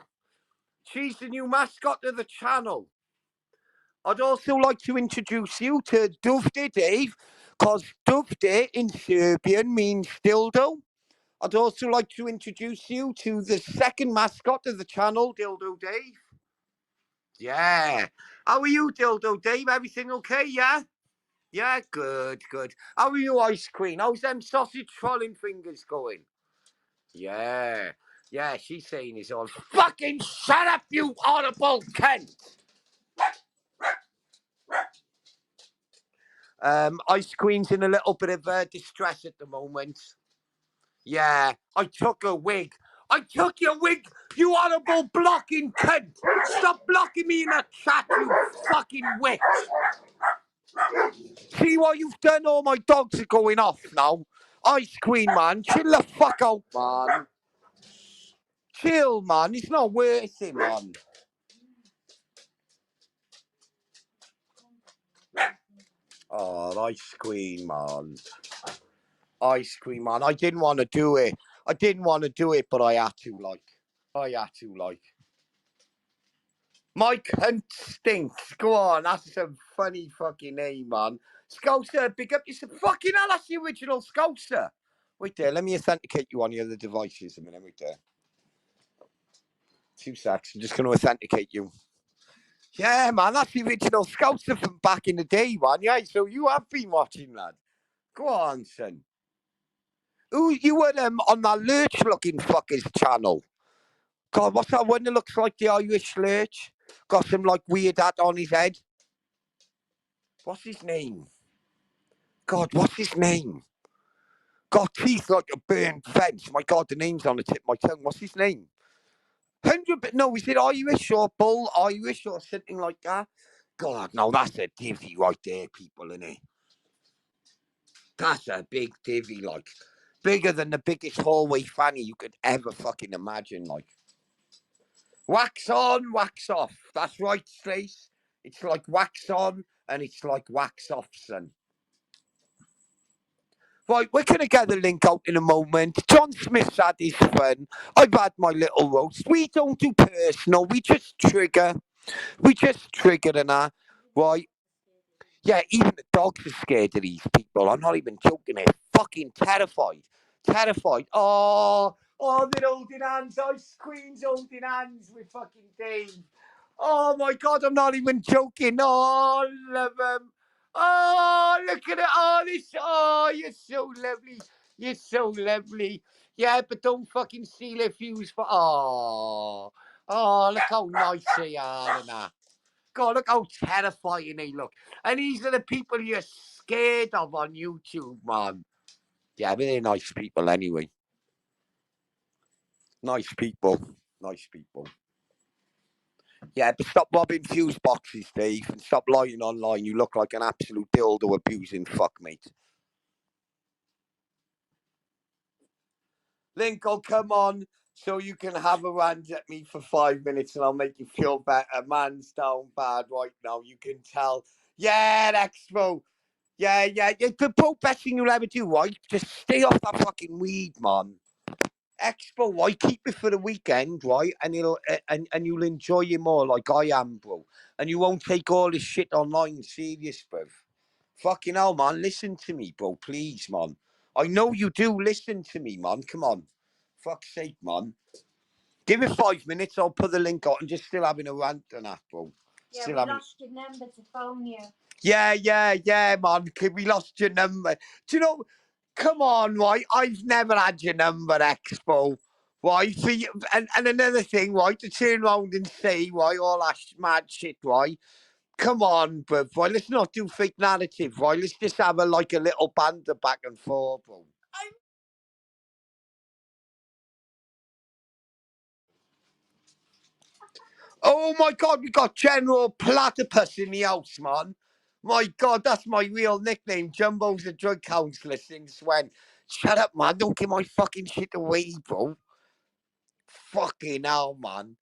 She's the new mascot of the channel. I'd also like to introduce you to Dovde Dave, because Dovde in Serbian means dildo. I'd also like to introduce you to the second mascot of the channel, Dildo Dave. Yeah. How are you, Dildo Dave? Everything okay, yeah? Yeah, good. How are you, Ice Queen? How's them sausage trolling fingers going? Yeah, she's saying it's all fucking shut up, you audible cunt! Ice Queen's in a little bit of distress at the moment. Yeah, I took her wig. I took your wig, you audible blocking cunt! Stop blocking me in the chat, you fucking witch! See what you've done? All my dogs are going off now. Ice Queen, man, chill the fuck out, man. Chill, man. It's not worth it, man. Oh, Ice Queen, man. Ice Queen, man. I didn't want to do it. But I had to, like. My cunt stinks. Go on. That's some funny fucking name, man. Scouser, big up yourself. Fucking hell, that's the original Scouser. Wait there. Let me authenticate you on the other devices a minute. Wait there. 2 seconds. I'm just going to authenticate you. Yeah, man. That's the original Scouser from back in the day, man. Yeah, so you have been watching, lad. Go on, son. Ooh, you were on that lurch-looking fucker's channel. God, what's that one that looks like the Irish lurch? Got some, like, weird hat on his head. What's his name? God, what's his name? Got teeth like a burnt fence. My God, the name's on the tip of my tongue. What's his name? 100, no, is it Irish or Bull Irish or something like that? God, no, that's a divvy right there, people, innit? That's a big divvy, like. Bigger than the biggest hallway fanny you could ever fucking imagine, like. Wax on, wax off. That's right, Stace. It's like wax on and it's like wax off, son. Right, we're going to get the link out in a moment. John Smith's had his fun. I've had my little roast. We don't do personal. We just trigger. And that. Right. Yeah, even the dogs are scared of these people. I'm not even joking. They're fucking terrified. Oh, they're holding hands. Ice Queen's holding hands with fucking Dave. Oh my God, I'm not even joking. Oh, love him. Oh, look at it. Oh, you're so lovely. Yeah, but don't fucking steal their views for. Oh, look how nice they are and that. God, look how terrifying they look. And these are the people you're scared of on YouTube, man. Yeah, but they're nice people anyway. Nice people. Yeah, but stop robbing fuse boxes, Dave, and stop lying online. You look like an absolute dildo abusing fuck, mate. Link, I'll come on so you can have a rant at me for 5 minutes and I'll make you feel better. Man's down bad right now, you can tell. Yeah, Expo. Yeah. The best thing you'll ever do, right? Just stay off that fucking weed, man. Expo, right? Keep it for the weekend, right? And and you'll enjoy it more like I am, bro. And you won't take all this shit online serious, bro. Fucking hell, man. Listen to me, bro. Please, man. I know you do. Listen to me, man. Come on. Fuck's sake, man. Give it 5 minutes. I'll put the link out and just still having a rant and that, bro. Yeah, Still we having... lost your number to phone you. Yeah, man. We lost your number. Do you know? Come on, right? I've never had your number, Expo. Right? For you, and another thing, right? To turn around and say, right, all that mad shit, right? Come on, bro. Right? Let's not do fake narrative, right? Let's just have a little banter back and forth, bro. Oh my God, we got General Platypus in the house, man. My God, that's my real nickname. Jumbo's a drug counselor since when? Shut up, man. Don't give my fucking shit away, bro. Fucking hell, man.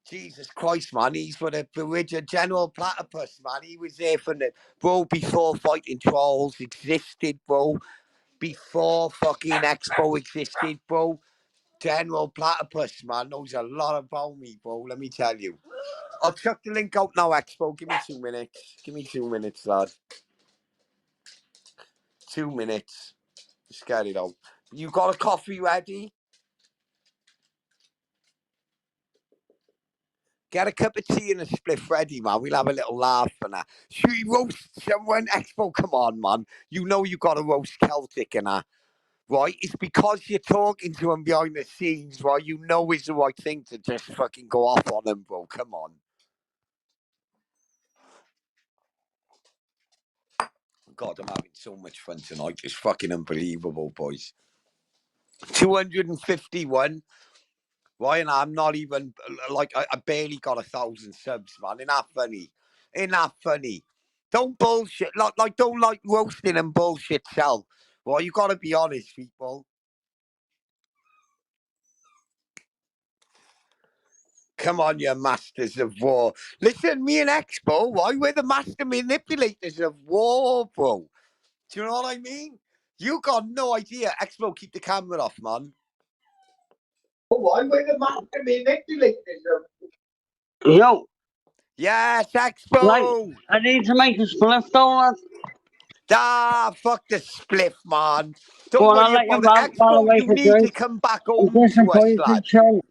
Jesus Christ, man. He's for the original General Platypus, man. He was there for the, bro, before fighting trolls existed, bro. Before fucking Expo existed, bro. General Platypus, man, knows a lot about me, bro. Let me tell you. I'll chuck the link out now, Expo. Give me 2 minutes. Give me 2 minutes, lad. 2 minutes. Just get it out. You got a coffee ready? Get a cup of tea and a spliff ready, man. We'll have a little laugh and that. Should we roast someone? Expo, come on, man. You know you got to roast Celtic and that. Right? It's because you're talking to him behind the scenes, right? You know it's the right thing to just fucking go off on him, bro. Come on. God, I'm having so much fun tonight. It's fucking unbelievable, boys. 251. Right, and I'm not even, I barely got 1,000 subs, man. Ain't that funny? Ain't that funny? Don't bullshit. Don't like roasting and bullshit, Sal. Well, you got to be honest, people. Come on, you masters of war. Listen, me and Expo, right? We're the master manipulators of war, bro. Do you know what I mean? You got no idea. Expo, keep the camera off, man. Oh, I'm with the master manipulators of... Yo. Yes, Expo. Right. I need to make a spliff, though, lad. Ah, fuck the spliff, man. Don't Well, worry I'll let about you it. back while I Expo, make you a need to drink. come back I'm home to us, lad. disappointed,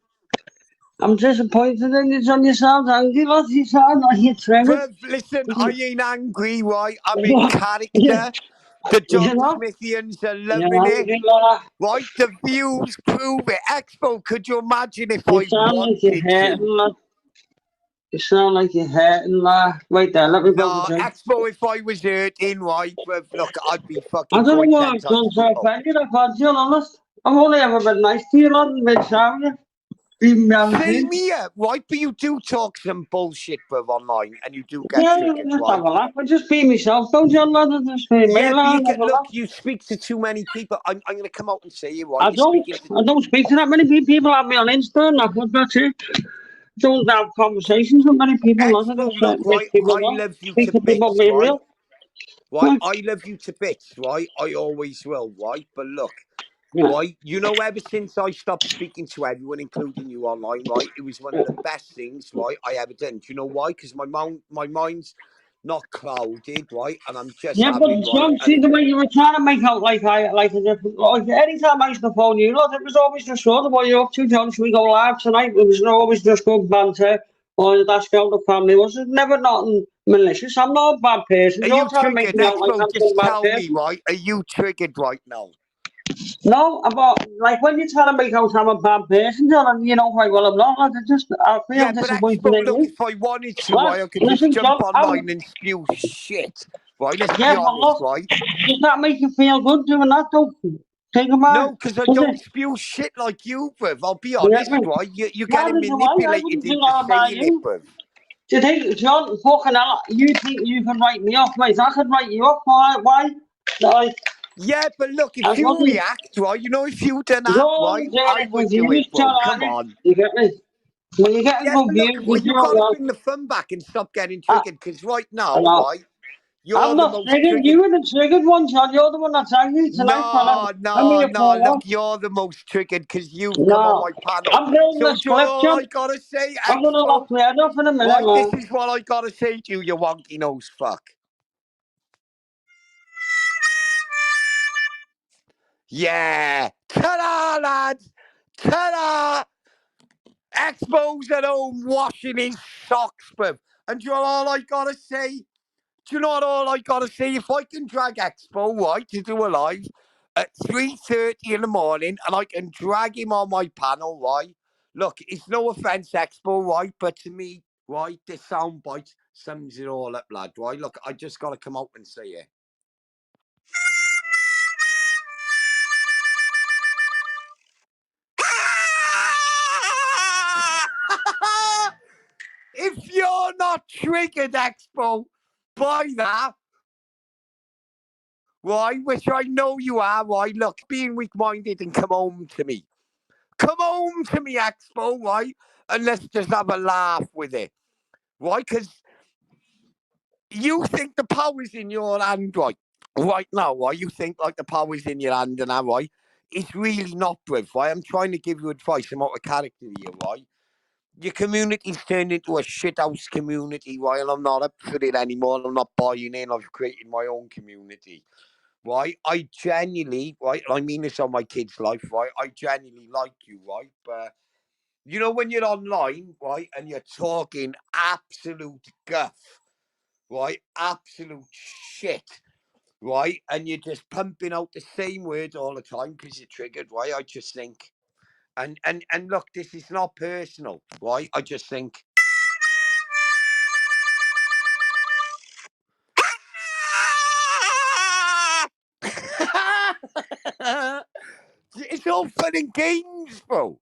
I'm disappointed in you, John. You sound angry, lad. You sound like you're triggered. Listen, I ain't angry, right? I'm in character. The John Smithians are loving it. Right? The views prove it. Expo, could you imagine if I wanted to? You sound like you're hurting, lad. Wait there, let me go No, to drink. Expo, if I was hurting, right, look, I'd be fucking I don't know why 10 I've times done so people. offended. I've had you, honest. I've only ever been nice to you, lad, and been sorry. Same here, right? But you do talk some bullshit, bruv, online, and you do get triggered, just right? have a laugh. I just be myself, don't you, lad? I just be me, lad. Look, you speak to too many people. I'm going to come out and say it, right? I don't speak to that many people. People have me on Insta, and that's it. Don't have conversations with many people. Expo, look, right? I love you to bits, right? Right, I love you to bits, right? I always will, right? But look, right? You know, ever since I stopped speaking to everyone, including you online, right? It was one of the best things, right, I ever done. Do you know why? Because my mind's not clouded, right? And I'm just having, but John, see the way you were trying to make out like anytime I used to phone you, look, it was always just sort of what you're up to, John. Should we go live tonight? It was always just good banter. Or that's how the family was. It never nothing malicious. I'm not a bad person. Are You're you trying to make triggered, me out like Expo? I'm Just a bad tell me, person. right? Are you triggered right now? No, like when you're trying to make out I'm a bad person, John, you know quite well I'm not. I feel But disappointed Expo, in look, you. if I wanted to, right, I could just jump online and spew shit. Right, let's be honest, right? Does that make you feel good doing that, though? Think about it. No, because I don't spew shit like you, bruv. I'll be honest, right? You're getting manipulated into saying it, bruv. Do you think, John, fucking hell, you think you can write me off, mate? I could write you off. Why? Like, yeah, but look, if you react, right, you know, if you done that, right, I would do it, bro. Come on. You get me? When you get but look, well, you got to bring the fun back and stop getting triggered, because right now, right, I'm not triggered. You were the triggered one, John. You're the one that's angry tonight, man. Look, you're the most triggered because you've come on my panel. I'm bringing So this do you clip, know John. all I gotta say? I'm gonna lock my head off in a minute, right, man. this is what I gotta say to you, you wonky nose fuck. Yeah, ta-da, lads, ta-da. Expo's at home washing his socks, bruv. And do you know all I gotta say? Do you know what all I gotta say? If I can drag Expo, right, to do a live at 3:30 in the morning and I can drag him on my panel, right? Look, it's no offence, Expo, right? But to me, right, this soundbite sums it all up, lad, right? Look, I just gotta come out and say it. If you're not triggered, Expo, by that, right, which I know you are, right, look, being weak-minded and come home to me. Come home to me, Expo, right, and let's just have a laugh with it, right, because you think the power's in your hand, right now, right, you think like the power's in your hand and that, right, it's really not, bruv, right, I'm trying to give you advice about a character here, right. Your community's turned into a shithouse community, right? And I'm not up for it anymore. I'm not buying in. I've created my own community, right? I genuinely, right? I mean this on my kid's life, right? I genuinely like you, right? But you know when you're online, right, and you're talking absolute guff, right? Absolute shit, right? And you're just pumping out the same words all the time because you're triggered, right? I just think, and look, this is not personal, right? I just think. It's all fun and games, bro.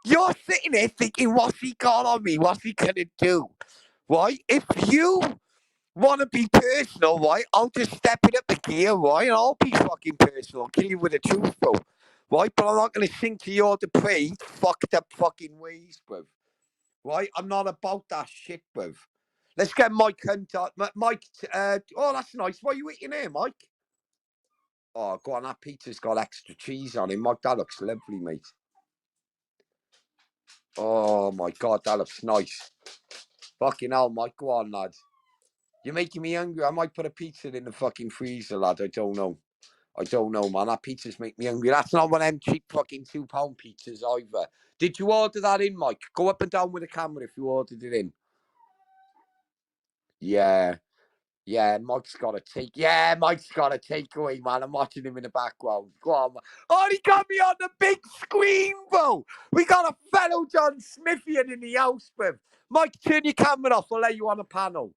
You're sitting there thinking, what's he got on me? What's he gonna do? Right? If you want to be personal, right, I'll just step it up a gear, right? And I'll be fucking personal. I'll kill you with the truth, bro. Right? But I'm not gonna sing to your depraved, fucked up fucking ways, bro. Right? I'm not about that shit, bro. Let's get Mike Hunter. Mike, oh, that's nice. What are you eating here, Mike? Oh, go on, that pizza's got extra cheese on it. Mike, that looks lovely, mate. Oh, my God, that looks nice. Fucking hell, Mike, go on, lad. You're making me hungry. I might put a pizza in the fucking freezer, lad. I don't know. I don't know, man. That pizza's make me hungry. That's not one of them cheap fucking £2 pizzas either. Did you order that in, Mike? Go up and down with the camera if you ordered it in. Yeah. Yeah, Mike's got a take. Yeah, Mike's got a takeaway, man. I'm watching him in the background. Go on, man. Oh, he got me on the big screen, bro. We got a fellow John Smithian in the house, bro. Mike, turn your camera off. I'll let you on the panel.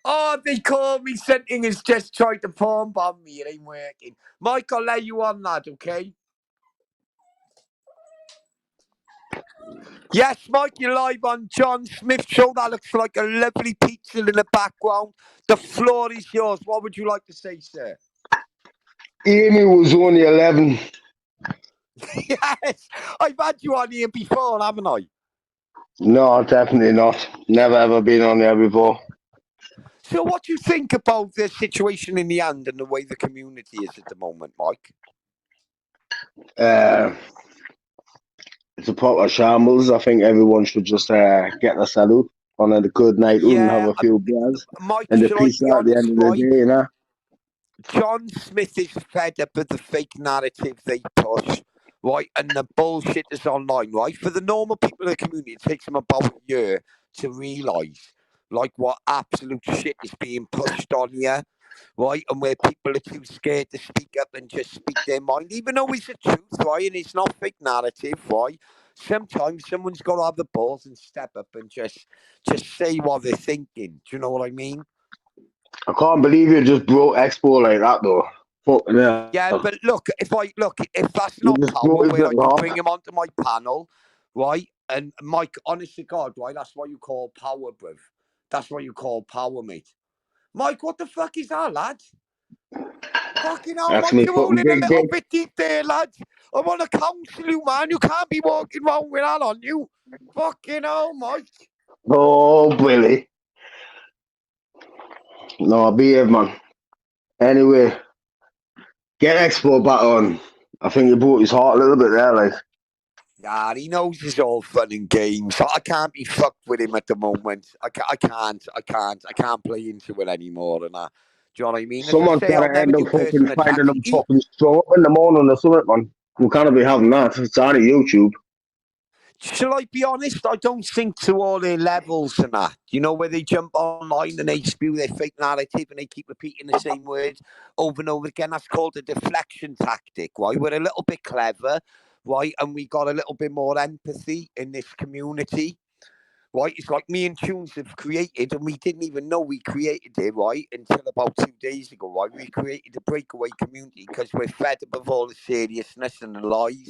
Oh, they called me. Something has just tried to palm bomb me. It ain't working. Mike, I'll let you on, lad, okay? Yes, Mike, you're live on John Smith Show. That looks like a lovely pizza in the background. The floor is yours. What would you like to say, sir? Amy was only 11. Yes, I've had you on here before, haven't I? No, definitely not. Never ever been on there before. So what do you think about the situation in the end and the way the community is at the moment, Mike? It's a proper shambles. I think everyone should just get a salute on a good night out and have a few beers. Mike, And the shall peace I be out at the honest, end of the right? day, you know? John Smith is fed up with the fake narrative they push, right? And the bullshit is online, right? For the normal people in the community, it takes them about a year to realise, like, what absolute shit is being pushed on here, right? And where people are too scared to speak up and just speak their mind, even though it's the truth, right? And it's not fake narrative, right? Sometimes someone's got to have the balls and step up and just say what they're thinking. Do you know what I mean? I can't believe you just broke Expo like that, though. Fucking hell. Yeah, but look, if that's not power, where I can bring him onto my panel, right? And Mike, honest to God, right? That's what you call power, bruv. That's what you call power, mate. Mike, what the fuck is that, lad? Fucking hell, That's Mike, me you're fucking rolling a big little dick. bit deep there, lad. I want to counsel you, man. You can't be walking around with that on you. Fucking hell, Mike. Oh, Billy. No, I'll be here, man. Anyway, get Expo back on. I think you broke his heart a little bit there, like. Yeah, he knows it's all fun and games. I can't be fucked with him at the moment. I can't play into it anymore. And do you know what I mean? As I Someone's say, got I'll to never end do up fucking personal finding attacks. them fucking straw in the morning or something, man. We can't be having that. It's on YouTube. Shall I be honest? I don't think to all their levels and that. You know, where they jump online and they spew their fake narrative and they keep repeating the same words over and over again. That's called a deflection tactic, right? We're a little bit clever, right? And we got a little bit more empathy in this community, right? It's like me and Tunes have created, and we didn't even know we created it, right? Until about 2 days ago, right? We created a breakaway community because we're fed up of all the seriousness and the lies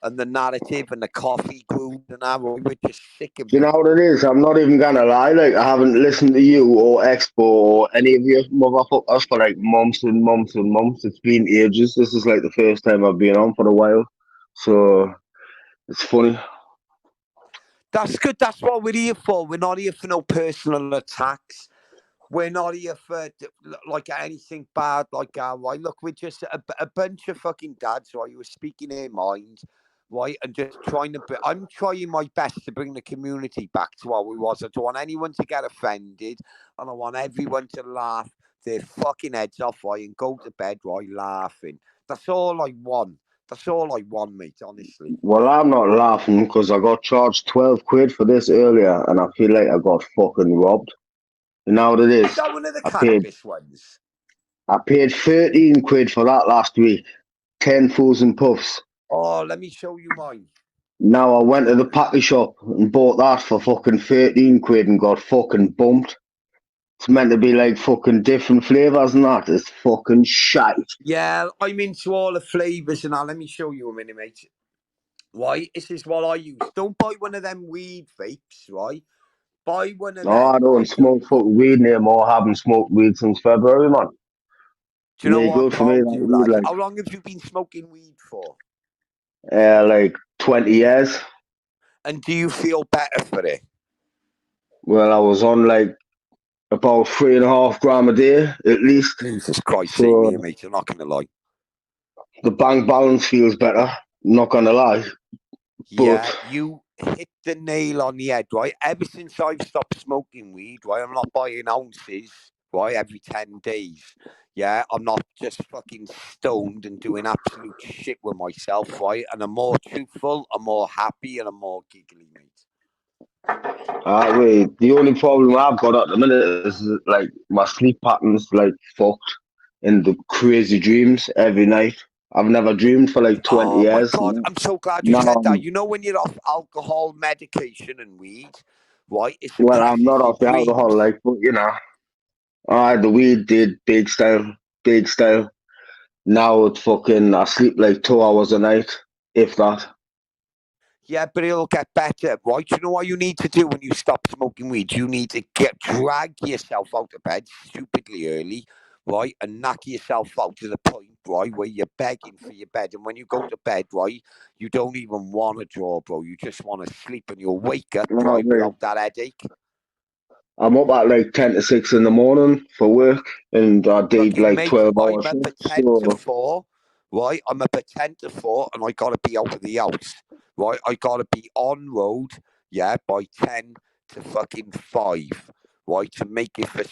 and the narrative and the coffee group and that. We're just sick of Do you it. know what it is? I'm not even gonna lie. Like, I haven't listened to you or Expo or any of you motherfuckers for like months and months and months. It's been ages. This is like the first time I've been on for a while. So it's funny. That's good. That's what we're here for. We're not here for no personal attacks. We're not here for like anything bad like right? Look, we're just a bunch of fucking dads, right? Who are speaking their minds, right? And just trying to. I'm trying my best to bring the community back to what we was. I don't want anyone to get offended, and I want everyone to laugh their fucking heads off, right? And go to bed, right? Laughing. That's all I want. That's all I want, mate. Honestly. Well, I'm not laughing because I got charged 12 quid for this earlier, and I feel like I got fucking robbed. You know what it Is is? that one of the I paid cannabis ones? 13 quid for that last week. 10 fools and puffs. Oh, let me show you mine. Now I went to the packy shop and bought that for fucking 13 quid and got fucking bumped. It's meant to be like fucking different flavours and that. It's fucking shite. Yeah, I'm into all the flavours and that. Let me show you a minute, mate. Right, this is what I use. Don't buy one of them weed vapes, right? Buy one of No, I them, don't right? smoke fucking weed anymore. I haven't smoked weed since February, man. Do you know Really what I'm good for me, proud that you, weed, lad? like, How long have you been smoking weed for? like 20 years. And do you feel better for it? Well, I was on like about 3.5 gram a day at least. Jesus Christ, same So here, mate. I'm not going to lie. the bank balance feels better. Not gonna lie. Yeah, But you hit the nail on the head, right? Ever since I've stopped smoking weed, right? I'm not buying ounces, right, every 10 days. Yeah, I'm not just fucking stoned and doing absolute shit with myself, right? And I'm more truthful, I'm more happy, and I'm more giggly, mate. wait, the only problem I've got at the minute is like my sleep patterns like fucked in the crazy dreams every night. I've never dreamed for like 20 Oh my years. God, I'm so glad you Now, said that. You know, when you're off alcohol, medication, and weed, right? It well, I'm suppresses not your off the alcohol, dreams. like, but you know, the weed did big style, big style. Now it's fucking, I sleep like 2 hours a night, if that. Yeah, but it'll get better, right? You know what you need to do when you stop smoking weed? You need to drag yourself out of bed stupidly early, right? And knock yourself out to the point, right, where you're begging for your bed. And when you go to bed, right, you don't even want to draw, bro. You just want to sleep and you'll wake up, No, right, wait. without that headache. I'm up at like 10 to 6 in the morning for work, and I did Fucking like mate, 12-hour I'm up at shifts. 10 to So, 4, right? I'm up at 10 to 4 and I got to be out of the house, right? I got to be on road, yeah, by 10 to fucking 5, right? To make it for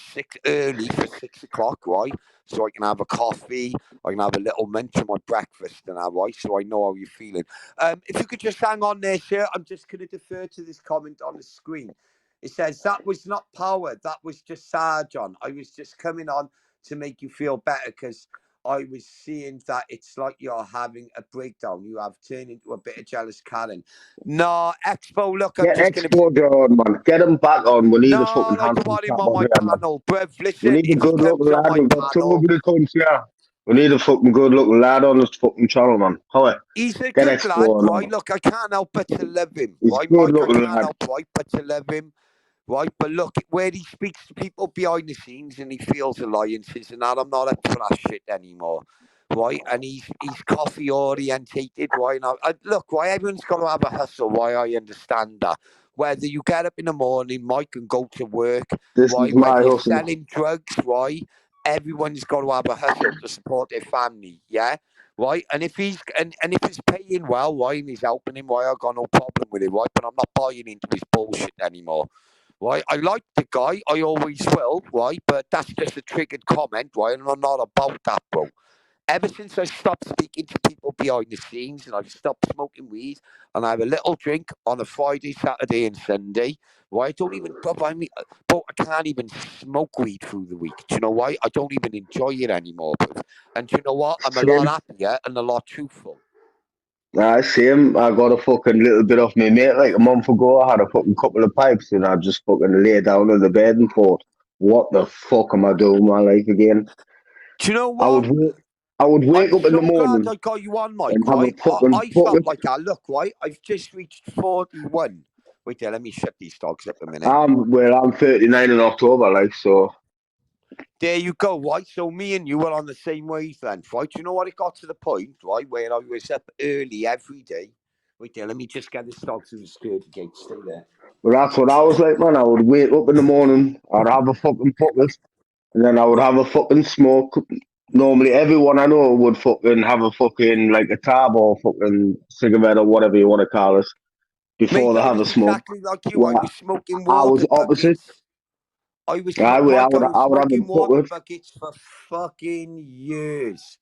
early for 6 o'clock, right? So I can have a coffee, I can have a little munch of my breakfast and that, right? So I know how you're feeling. If you could just hang on there, sir, I'm just going to defer to this comment on the screen. It says, that was not power. That was just Sargon. I was just coming on to make you feel better because I was seeing that it's like you're having a breakdown. You have turned into a bit of jealous Karen. No, Expo, look, I'm get just going to be... Exposure on, man. Get him back on. We need a No, fucking I don't handsome want him chap on on my here, man. panel. Bruv, We listen, need a if he good looking comes on lad. my We've got two panel... ugly cunts here. We need a fucking good looking lad on this fucking channel, man. Howie, He's a get good lad, Expo on, right? man. Look, I can't help but to love him, He's right, good Mike? I looking can't lad. help, right, but to love him. Right, but look, where he speaks to people behind the scenes and he feels alliances and that, I'm not up for that shit anymore, right? And he's coffee orientated, right? Now, look, right, everyone's got to have a hustle, right? I understand that. whether you get up in the morning, Mike, and go to work, This right? is my Whether you're hustle. selling drugs, right? Everyone's got to have a hustle to support their family, yeah? Right? And if he's and if he's paying well, right, and he's helping him, right, I've got no problem with it, right? But I'm not buying into his bullshit anymore. Right? I like the guy, I always will, right? But that's just a triggered comment, right? And I'm not about that, bro. Ever since I stopped speaking to people behind the scenes and I've stopped smoking weed and I have a little drink on a Friday, Saturday, and Sunday, why I don't even, bro, I can't even smoke weed through the week. Do you know why? I don't even enjoy it anymore, bro. And do you know what? I'm a lot happier and a lot truthful. Same. I got a fucking little bit off my mate like a month ago. I had a fucking couple of pipes and I just fucking lay down on the bed and thought, what the fuck am I doing with my life again? Do you know I what? would wake I'm up in the so glad morning I got you on, Mike, and have a right? fucking I felt bucket. like that. Look, right? I've just reached 41. Wait there, let me shut these dogs up a minute. I'm 39 in October, like, so. There you go, right? So me and you were on the same wavelength, right? You know what? It got to the point, right, where I was up early every day. Wait there, let me just get this dog through the security gate. Stay there. Well, that's what I was like, man. I would wake up in the morning, I'd have a fucking bucket, and then I would have a fucking smoke. Normally, everyone I know would fucking have a fucking, like, a tab or fucking cigarette or whatever you want to call it before Mate, they I have a was smoke. exactly like you. I Well, was smoking I was water opposite. buckets. I was I Mike, I would was have a smoking water bucket. buckets for fucking years.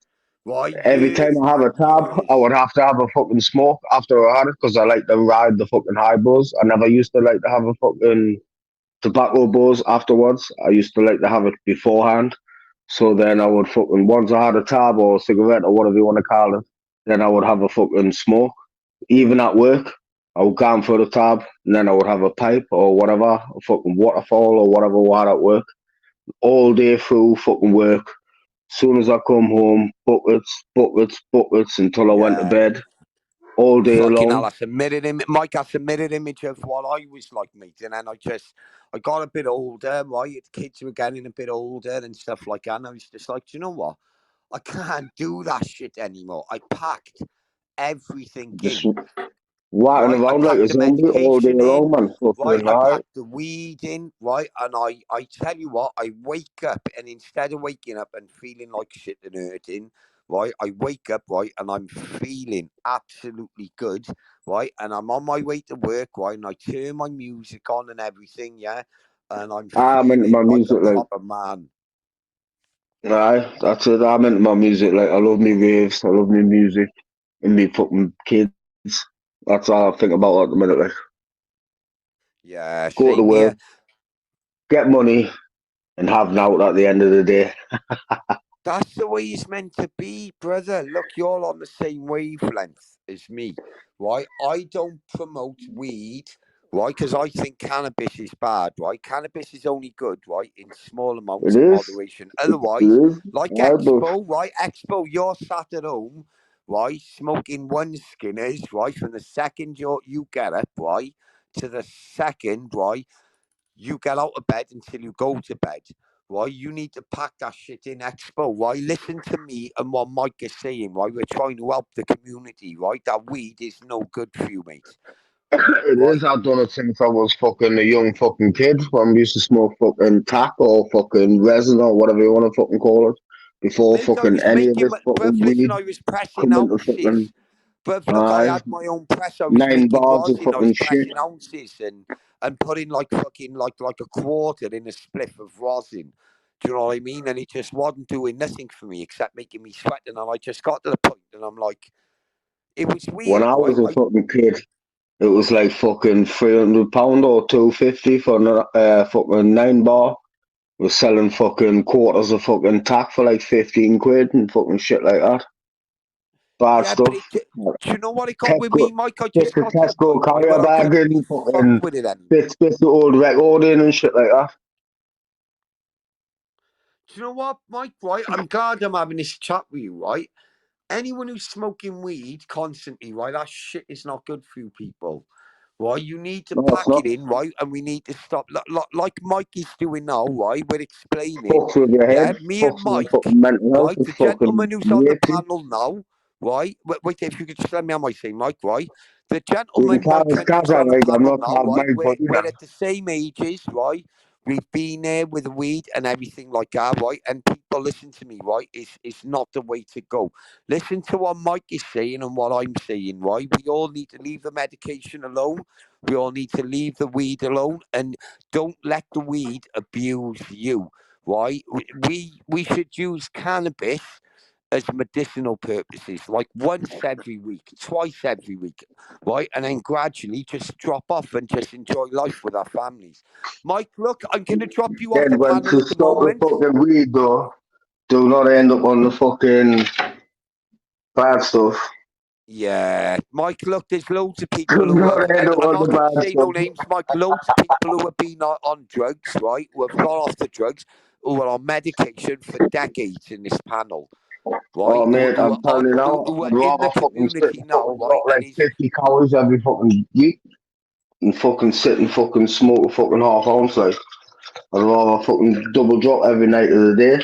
Right? Every time Years I have a and tab, I years. would have to have a fucking smoke after I had it because I like to ride the fucking high buzz. I never used to like to have a fucking tobacco buzz afterwards. I used to like to have it beforehand. So then I would fucking, once I had a tab or a cigarette or whatever you want to call it, then I would have a fucking smoke. Even at work, I would go in for the tab and then I would have a pipe or whatever, a fucking waterfall or whatever while at work. All day through fucking work. Soon as I come home, buckets until I went to Yeah. bed. All day Fucking hell, long. that's a mirror image. Mike, that's a mirror image of what I was like, mate. And then I got a bit older, right? The kids were getting a bit older and stuff like that. And I was just like, do you know what? I can't do that shit anymore. I packed everything Just in. walking Right, I around like a packed the zombie all day medication long, in, man. right, Fucking I high. packed the weed in, right, and I tell you what, I wake up and instead of waking up and feeling like shit and hurting, right, I wake up, right, and I'm feeling absolutely good, right, and I'm on my way to work, right, and I turn my music on and everything, yeah, and I'm I'm into feeling my like a music like, proper man. aye, that's it. I'm into my music like, I love me raves, I love me music, and me fucking kids. That's all I think about at the minute. Like, Yeah, go to same here. work, get money, and have an out at the end of the day. That's the way it's meant to be, brother. Look, you're on the same wavelength as me, right? I don't promote weed, right? Because I think cannabis is bad, right? Cannabis is only good, right? In small amounts It and is. moderation. It Otherwise, is. like Aye, but Expo, right? Expo, you're sat at home, right? Smoking one Skinners, right? From the second you get up, right? To the second, right? You get out of bed until you go to bed. Right, you need to pack that shit in, Expo. Right, listen to me and what Mike is saying. Right, we're trying to help the community. Right, that weed is no good for you, mate. it Right, is. I've done it since I was fucking a young fucking kid. When we used to smoke fucking tack or fucking resin or whatever you want to fucking call it. Before mate, I fucking was any of making, this fucking listen, weed I was pressing come into ounces. fucking But look, I aye, had my own press. I was 9 making bars of rosin. I was fucking shit. pressing ounces and putting like fucking like a quarter in a spliff of rosin. Do you know what I mean? And it just wasn't doing nothing for me except making me sweat. And I just got to the point, and I'm like, it was When weird, I right? was a fucking kid, it was like fucking £300 or 250 for fucking 9 bar. Was selling fucking quarters of fucking tack for like 15 quid and fucking shit like that. Bad Yeah, but stuff. do you know what it got with Tesco, me, Mike? I just just a got to the Tesco point, right, carrier where I bag couldn't be and fucked fucking with it anymore. bits the old record in and shit like that. Do you know what, Mike? Right, I'm glad I'm having this chat with you, right? Anyone who's smoking weed constantly, right, that shit is not good for you people. Right, you need to No, it's pack not. it in, right, and we need to stop. Like Mike is doing now, right? We're explaining, Fucks with your yeah. head, Me and fucks with your Mike, fucking mental health, right, it's the gentleman fucking who's on the weighty. panel now, right. Wait, if you could just let me on my thing, Mike, right? The gentleman, Mike, on I'm the panel not now, right? mate, but We're at the same ages, right? We've been there with the weed and everything like that, right? And people, listen to me, right? It's not the way to go. Listen to what Mike is saying and what I'm saying, right? We all need to leave the medication alone. We all need to leave the weed alone, and don't let the weed abuse you, right? We should use cannabis as medicinal purposes, like once every week, twice every week, right? And then gradually just drop off and just enjoy life with our families. Mike, look, I'm going to drop you off then the when panel to at the stop the moment. fucking weed though, do not end up on the fucking bad stuff. Yeah, Mike, look, there's loads of people Do who are, not end and up I'm on not the going to bad say no stuff. names, Mike, loads of people who have been on drugs, right, who have gone off the drugs, who are on medication for decades in this panel. Right, Oh mate, I'm telling you now, who are I'd in the rather fucking sit community and now, fucking right? got like 50 calories every fucking week and fucking sit and fucking smoke a fucking half ounce like. I'd rather fucking double drop every night of the day.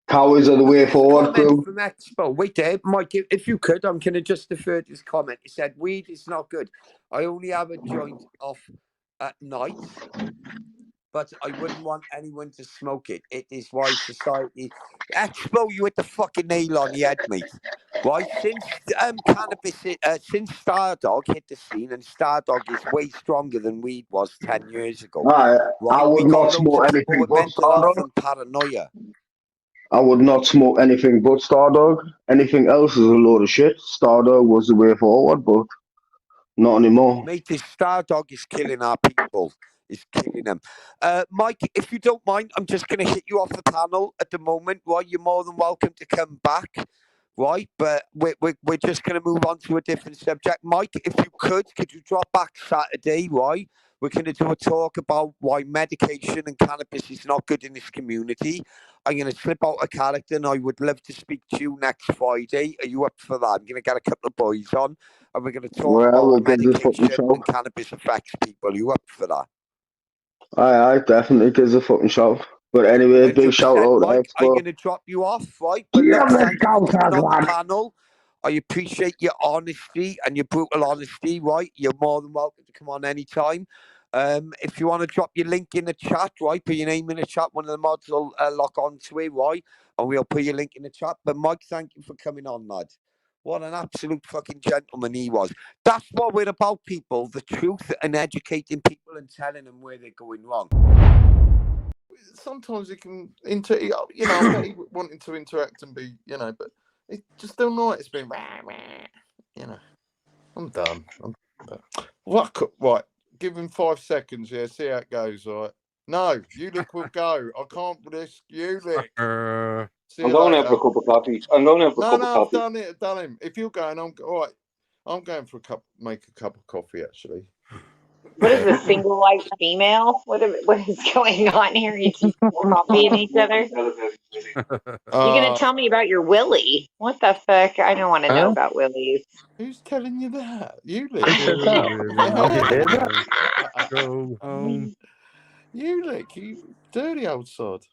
Calories are the way forward, Comment crew. from Expo. Wait there, Mike, if you could, I'm going to just defer to this comment. He said, weed is not good. I only have a joint off at night, but I wouldn't want anyone to smoke it. It is why society... Expo, you hit the fucking nail on the head, mate. Right, since cannabis, since Stardog hit the scene, and Stardog is way stronger than weed was 10 years ago. I Right, we would got not loads smoke of people anything with but mental health Stardog. and paranoia. I would not smoke anything but Stardog. Anything else is a load of shit. Stardog was the way forward, but not anymore. Mate, this Stardog is killing our people. It's killing them. Mike, if you don't mind, I'm just going to hit you off the panel at the moment. Right, you're more than welcome to come back. Right, but we're just going to move on to a different subject. Mike, if you could you drop back Saturday? Right, we're going to do a talk about why medication and cannabis is not good in this community. I'm going to slip out a character, and I would love to speak to you next Friday. Are you up for that? I'm going to get a couple of boys on, and we're going to talk about Well, how it gives a fucking medication shout. and cannabis affects people. Are you up for that? Aye, definitely gives a fucking shout. But anyway, big shout 100%, out to Mike. I'm Expo. going to drop you off, right? But Yeah, look, let's thank you go, for coming on the lad. panel. I appreciate your honesty and your brutal honesty, right? You're more than welcome to come on anytime. If you want to drop your link in the chat, right? Put your name in the chat. One of the mods will lock onto it, right? And we'll put your link in the chat. But Mike, thank you for coming on, lad. What an absolute fucking gentleman he was. That's what we're about, people. The truth and educating people and telling them where they're going wrong. Sometimes it can I bet he wanting to interact and be, but it just don't know it. It's been, I'm done. Right, give him 5 seconds, yeah, see how it goes, right? No, Ulick will go. I can't risk Ulick. I'm going out for a cup of coffee. I've done it. I've done him. If you're going, all right. I'm going for make a cup of coffee, actually. What is this, single white female? What is going on here? You keep copying each other? You gonna tell me about your Willie? What the fuck? I don't want to know about Willies. Who's telling you that? You Go home. You dirty old sod.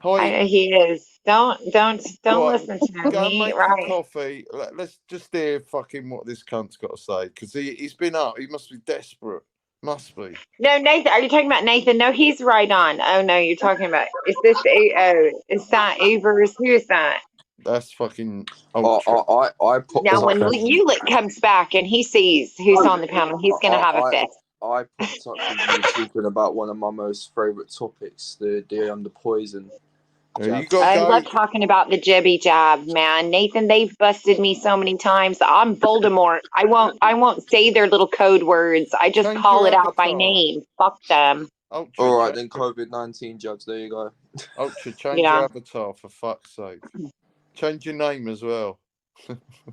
He is. Don't right, listen to go me. make Right. some coffee. Let's just hear fucking what this cunt's got to say, because he's been up. He must be desperate. Must be. No, Nathan. Are you talking about Nathan? No, he's right on. Oh no, you're talking about. Is this is that Avers? Who is that? That's fucking. I put Now when Ulick comes back and he sees who's on the panel, he's gonna have a fit. I popped up with you talking about one of my most favourite topics, the under poison. I love talking about the jibby jab, man. Nathan, they've busted me so many times. I'm Voldemort. I won't say their little code words. I just call it out by name. Fuck them. All right, then COVID-19 jabs. There you go. Ultra, change your avatar for fuck's sake. Change your name as well.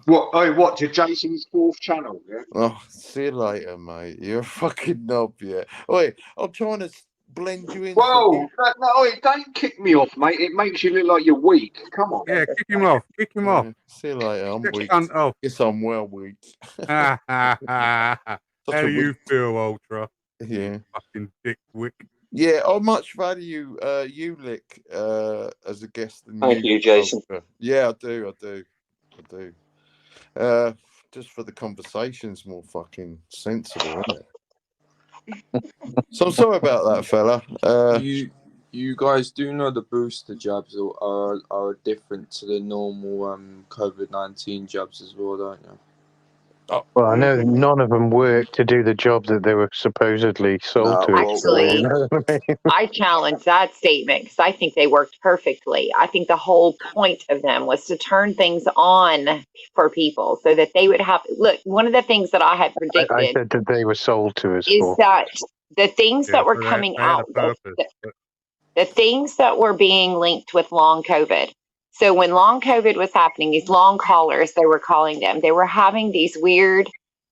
What to Jason's 4th channel? Yeah. Oh, see you later, mate. You're a fucking knob, yeah. Wait, I'm trying to blend you in. Whoa, no, don't kick me off, mate. It makes you look like you're weak. Come on. Yeah, kick him off. Kick him off. See you later. I'm weak. Oh. Yes, I'm well weak. How do you feel, Ultra? Yeah. Fucking dickwick. Yeah, I much value Ulick as a guest. Thank you, Jason. Yeah, I do. just for the conversation's more fucking sensible, isn't it? So I'm sorry about that, fella. You guys do know the booster jabs are different to the normal COVID-19 jabs as well, don't you? Well, I know none of them work to do the job that they were supposedly sold to. Actually, you know what I mean? I challenge that statement because I think they worked perfectly. I think the whole point of them was to turn things on for people so that they would have. Look, one of the things that I had I predicted said that they were sold to us is for. that the things Yeah, that were for that, coming they had a out, purpose. the things that were being linked with long COVID. So when long COVID was happening, these long haulers, they were calling them, they were having these weird,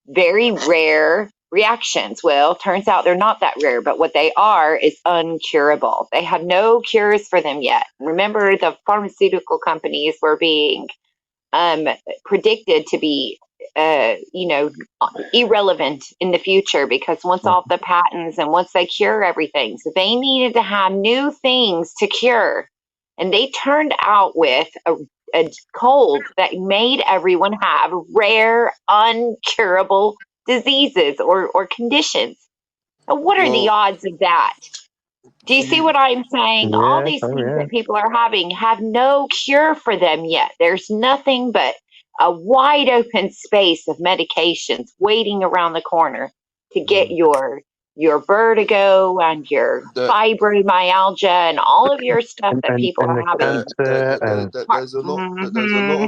very rare reactions. Well, turns out they're not that rare, but what they are is uncurable. They had no cures for them yet. Remember, the pharmaceutical companies were being predicted to be irrelevant in the future because once all the patents and once they cure everything, so they needed to have new things to cure, and they turned out with a cold that made everyone have rare, uncurable diseases or conditions. Now, what are the odds of that? Do you see what I'm saying? All these things that people are having have no cure for them yet. There's nothing but a wide open space of medications waiting around the corner to get your vertigo and your fibromyalgia and all of your stuff that people are having. There's a lot of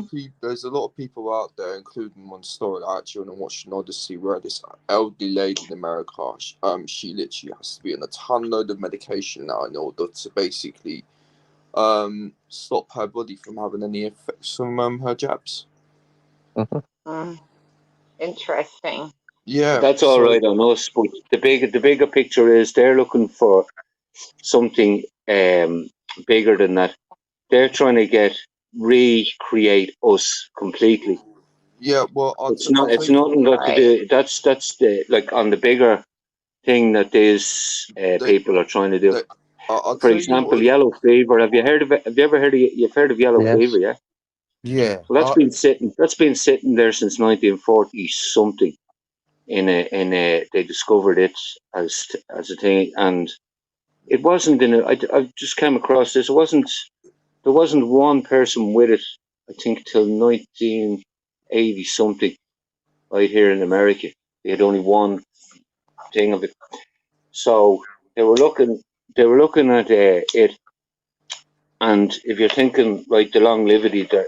people. There's a lot of people out there, including one story I actually want to watch an Odyssey where this elderly lady in America, she literally has to be on a ton load of medication now in order to basically stop her body from having any effects from her jabs. Interesting. Yeah, that's all right on us, but the bigger picture is they're looking for something bigger than that. They're trying to recreate us completely. Yeah, well, it's nothing got to do. That's the like on the bigger thing that these people are trying to do. For example, yellow fever. Have you ever heard of? You've heard of yellow fever, yeah? Yeah. Well, that's been sitting there since 1940 something. They discovered it as a thing, and it wasn't I just came across this. There wasn't one person with it. I think till 1980 something. Right here in America, they had only one thing of it. So they were looking at it. And if you're thinking, right, the longevity there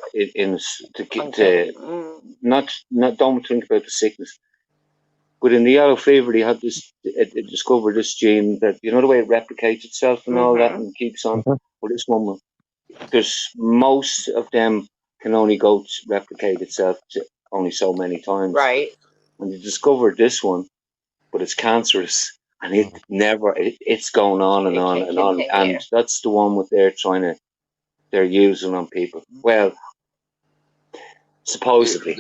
don't think about the sickness. But in the yellow fever, they had it discovered this gene that, you know, the way it replicates itself and all that and keeps on. Well, this one, because most of them can only replicate itself only so many times. Right. And they discovered this one, but it's cancerous. And it's going on and on and on. And that's the one they're using on people. Well, supposedly.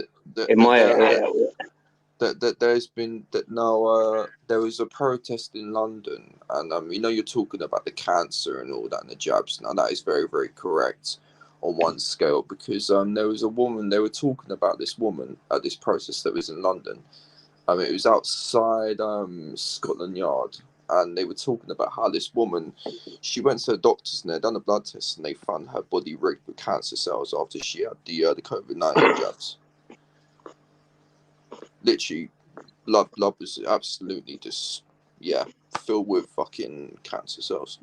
There's been there was a protest in London, and you know, you're talking about the cancer and all that and the jabs. Now that is very, very correct on one scale, because there was a woman, they were talking about this woman at this protest that was in London. It was outside Scotland Yard, and they were talking about how this woman, she went to the doctors and they done a blood test and they found her body rigged with cancer cells after she had the COVID-19 jabs. Literally, blood was absolutely just filled with fucking cancer cells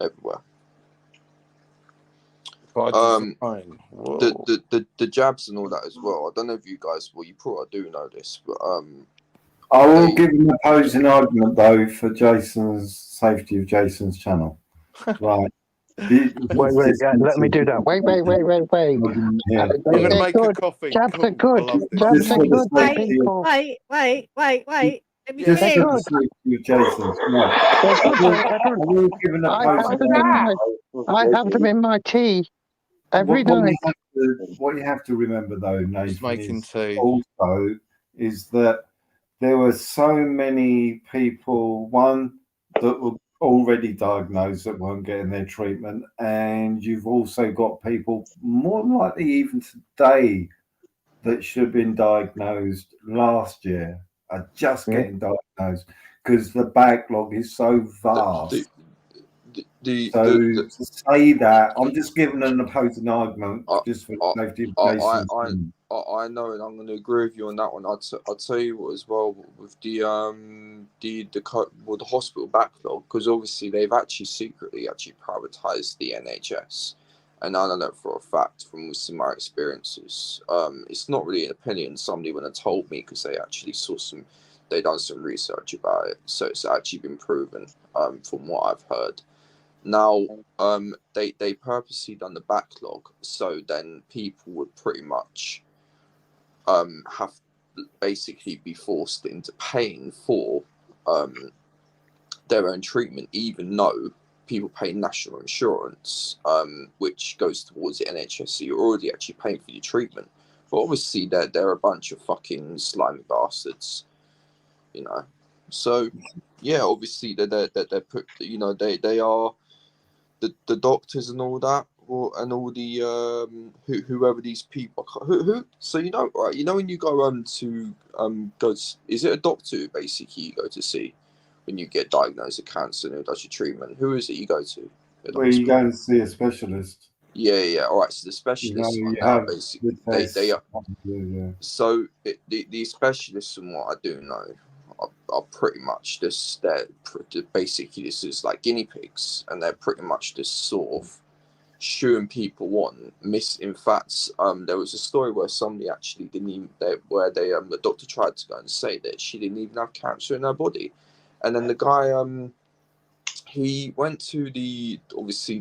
everywhere. The jabs and all that as well. I don't know if you guys, well, you probably do know this, but I will give an opposing argument though for Jason's safety of Jason's channel. Right. Wait, let me do that. Wait. Yeah. I'm going to make a coffee. Jabs are good. Jabs are good. Wait. Let me Just say for the safety of Jason's. Right. I will give an opposing argument. I have them in my tea every night. What you have to remember though, Nathan, is that there were so many people, one, that were already diagnosed that weren't getting their treatment, and you've also got people more likely even today that should have been diagnosed last year are just getting diagnosed because the backlog is so vast. To say that, I'm just giving an opposing argument just for safety of Jason's. I know, and I'm going to agree with you on that one. I'll tell you what as well with the hospital backlog, because obviously they've actually secretly privatized the NHS, and I know that for a fact from some of my experiences. It's not really an opinion. Somebody would have told me because they actually they done some research about it, so it's actually been proven from what I've heard. Now, they purposely done the backlog, so then people would pretty much have basically be forced into paying for their own treatment, even though people pay national insurance, which goes towards the NHS, so you're already actually paying for your treatment. But obviously, they're a bunch of fucking slimy bastards, you know. So, yeah, obviously they put, you know, they are the doctors and all that, and all the whoever these people who. So you know, right? You know when you go to go to, is it a doctor basically you go to see when you get diagnosed with cancer and who does your treatment? Who is it you go to? Where you go and see a specialist. Yeah. All right. So the specialists basically they are. Yeah. So the specialists, from what I do know, are pretty much just basically this is like guinea pigs, and they're pretty much just sort of shooing people on. In fact, there was a story where somebody actually didn't even the doctor tried to go and say that she didn't even have cancer in her body, and then the guy he went to the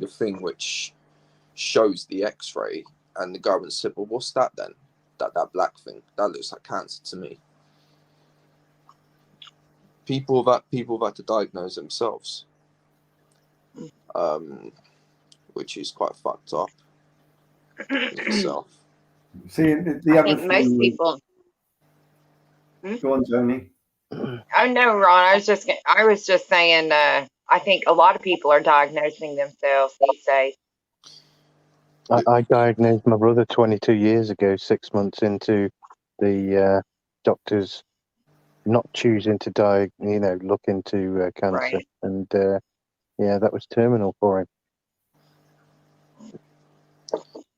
thing which shows the X-ray, and the guy said, "Well, what's that then? That black thing? That looks like cancer to me." People have had to diagnose themselves, which is quite fucked up in itself. See, the other thing most people. Go on, Joni. Oh no, Ron. I was just saying. I think a lot of people are diagnosing themselves these days. I diagnosed my brother 22 years ago, 6 months into the doctors not choosing to look into cancer, Right. and that was terminal for him.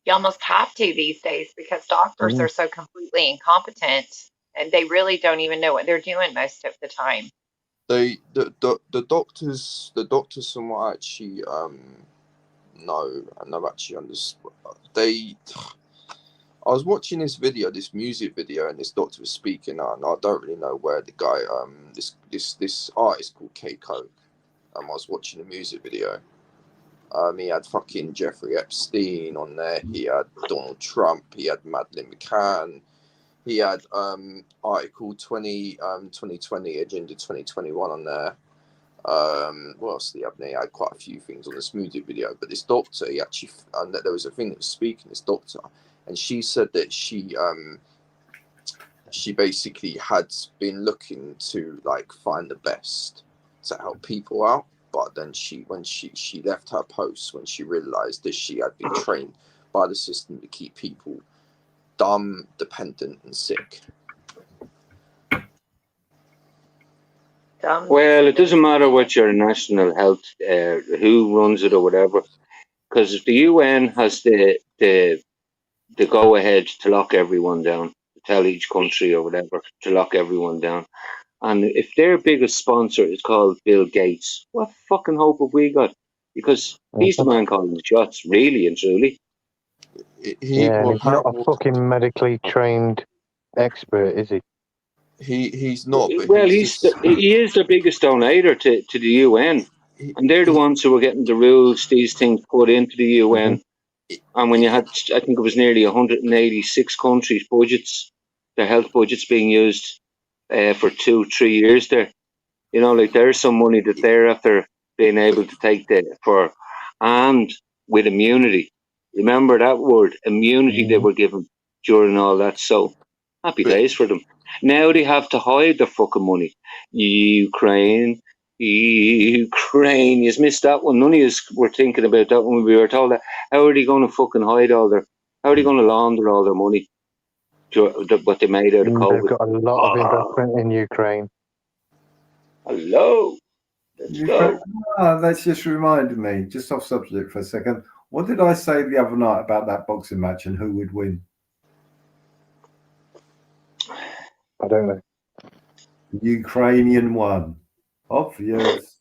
You almost have to these days because doctors are so completely incompetent, and they really don't even know what they're doing most of the time. The doctors from what I actually know, and I've actually understood, I was watching this music video, and this doctor was speaking, and I don't really know where the guy, this artist called K Coke, I was watching a music video. He had fucking Jeffrey Epstein on there. He had Donald Trump. He had Madeleine McCann. He had Article 2020 Agenda 2021 on there. What else did he have there? He had quite a few things on this music video. But this doctor, he actually, and there was a thing that was speaking, this doctor, and she said that she basically had been looking to like find the best to help people out. But then when she left her post, when she realized that she had been trained by the system to keep people dumb, dependent, and sick. Well, it doesn't matter what your national health, who runs it or whatever, because if the UN has the go ahead to lock everyone down, to tell each country or whatever to lock everyone down, and if their biggest sponsor is called Bill Gates, what fucking hope have we got? Because he's the man calling the shots, really and truly. He's not a fucking medically trained expert, is he? He's not. But well, he is the biggest donator to the UN, and they're the ones who are getting the rules, these things put into the UN. And when you had, I think it was nearly 186 countries' budgets, their health budgets being used for 2-3 years there, you know, like there's some money that they're after being able to take and with immunity. Remember that word, immunity, they were given during all that. So happy days for them. Now they have to hide their fucking money. Ukraine, you missed that one. None of us were thinking about that when we were told that. How are they going to fucking hide how are they going to launder all their money? what they made out of COVID. They've got a lot of investment in Ukraine. Hello. Let's go. That's just reminded me, just off subject for a second. What did I say the other night about that boxing match and who would win? I don't know. Ukrainian won. Obvious.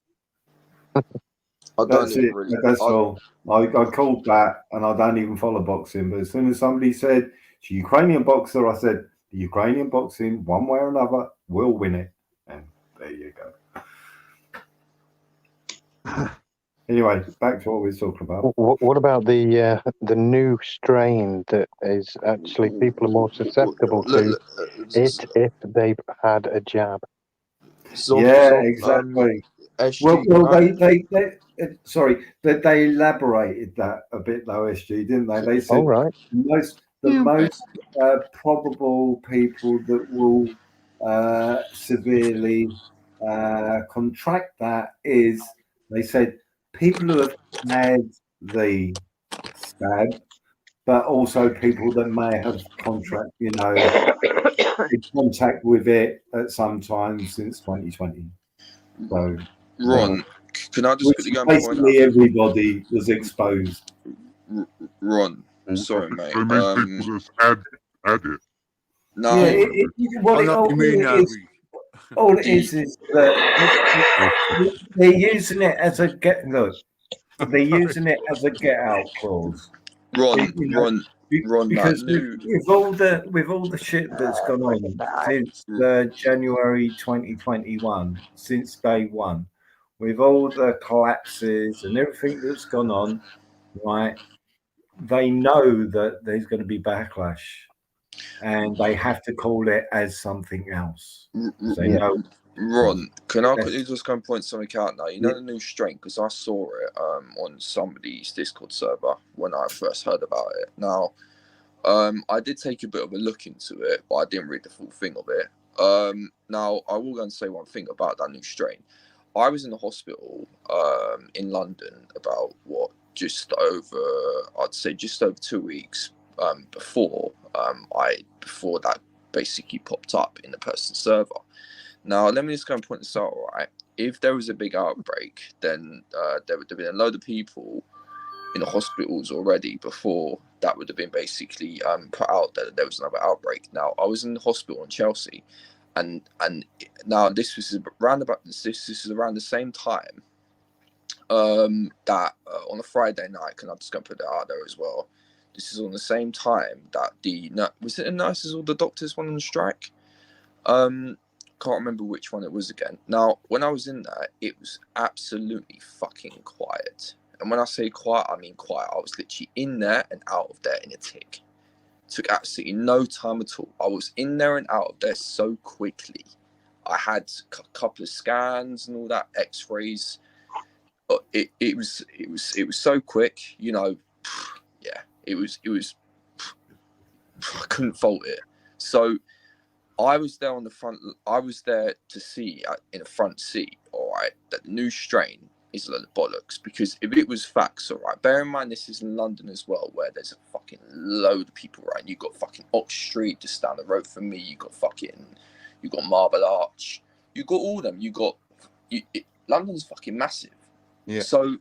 That's it. That's all. I called that, and I don't even follow boxing. But as soon as somebody said it's a Ukrainian boxer, I said the Ukrainian boxing, one way or another, will win it. And there you go. Anyway, back to what we were talking about. What about the new strain that is actually people are more susceptible to it if they've had a jab? Exactly. Well, they elaborated that a bit though, SG, didn't they? They said the most probable people that will severely contract that is, they said, people who have had the stab, but also people that may have in contact with it at some time since 2020. So, Ron, can I just quickly go and point out? Basically, everybody was exposed. Ron, sorry, mate. So many people just add it. No, all it is that they're using it as a they're using it as a get out clause. Ron, because with all the shit that's gone on since January 2021, since day one, with all the collapses and everything that's gone on, right? They know that there's going to be backlash, and they have to call it as something else. They know. Ron, can I quickly just go and point something out now? You know the new strain, because I saw it on somebody's Discord server when I first heard about it. Now, I did take a bit of a look into it, but I didn't read the full thing of it. Now, I will go and say one thing about that new strain. I was in the hospital in London about just over 2 weeks before that basically popped up in the person's server. Now, let me just go and point this out, right? If there was a big outbreak, then there would have been a load of people in the hospitals already before that would have been basically put out that there was another outbreak. Now, I was in the hospital in Chelsea, and now this was around the same time that on a Friday night, can I just go and put that out there as well? This is on the same time that was it the nurses or the doctors went on strike? Can't remember which one it was again. Now, when I was in there, it was absolutely fucking quiet. And when I say quiet, I mean quiet. I was literally in there and out of there in a tick. Took absolutely no time at all. I was in there and out of there so quickly. I had a couple of scans and all that, X-rays. But it was so quick, you know. Yeah, it was. I couldn't fault it. So I was there on the front. I was there to see in a front seat. All right, that the new strain is a lot of bollocks, because if it was facts, all right. Bear in mind this is in London as well, where there's a fucking load of people, right? And you got fucking Ox Street just down the road from me. You got Marble Arch. You got all them. London's fucking massive. Yeah. So,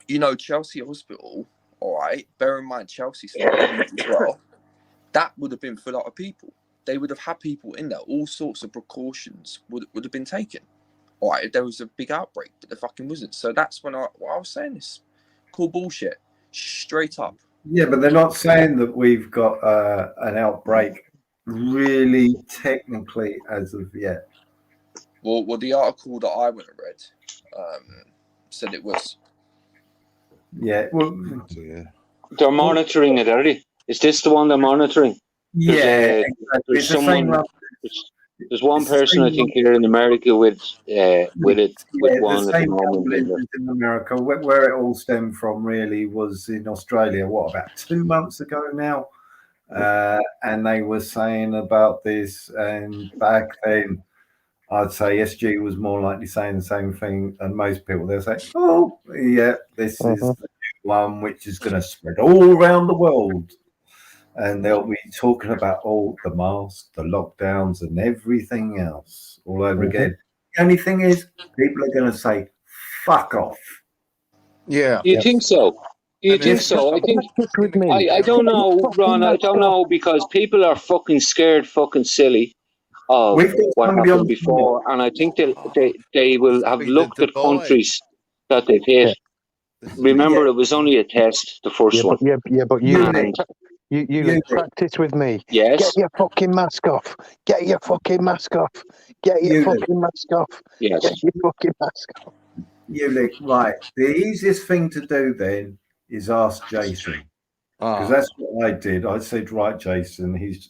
you know, Chelsea Hospital, all right. Bear in mind Chelsea's as well. That would have been full of people. They would have had people in there. All sorts of precautions would have been taken. All right, if there was a big outbreak, but there fucking wasn't. So that's when I was saying this. Cool bullshit. Straight up. Yeah, but they're not saying that we've got an outbreak really technically as of yet. Well, the article that I went and read said it was. Yeah, well, they're monitoring it, are they? Is this the one they're monitoring? Yeah, there's someone. There's one person I think here in America with one the same government in America. Where it all stemmed from really was in Australia. What, about 2 months ago now? And they were saying about this, and back then I'd say SG was more likely saying the same thing, and most people they'll say, "Oh, yeah, this is the new one which is going to spread all around the world." and they'll be talking about all the masks, the lockdowns, and everything else all over again. The only thing is, people are going to say, fuck off. Yeah. Do you think so? Do you think so? I think I don't know, Ron. I don't know, because people are fucking scared, fucking silly of what happened before, and I think they will have looked at countries that they've hit. Remember, it was only a test, the first one. But you practice with me. Yes. Get your fucking mask off. Get your fucking mask off. Get your fucking mask off. Yes. Get your fucking mask off. Right. The easiest thing to do then is ask Jason, because that's what I did. I said, right, Jason, he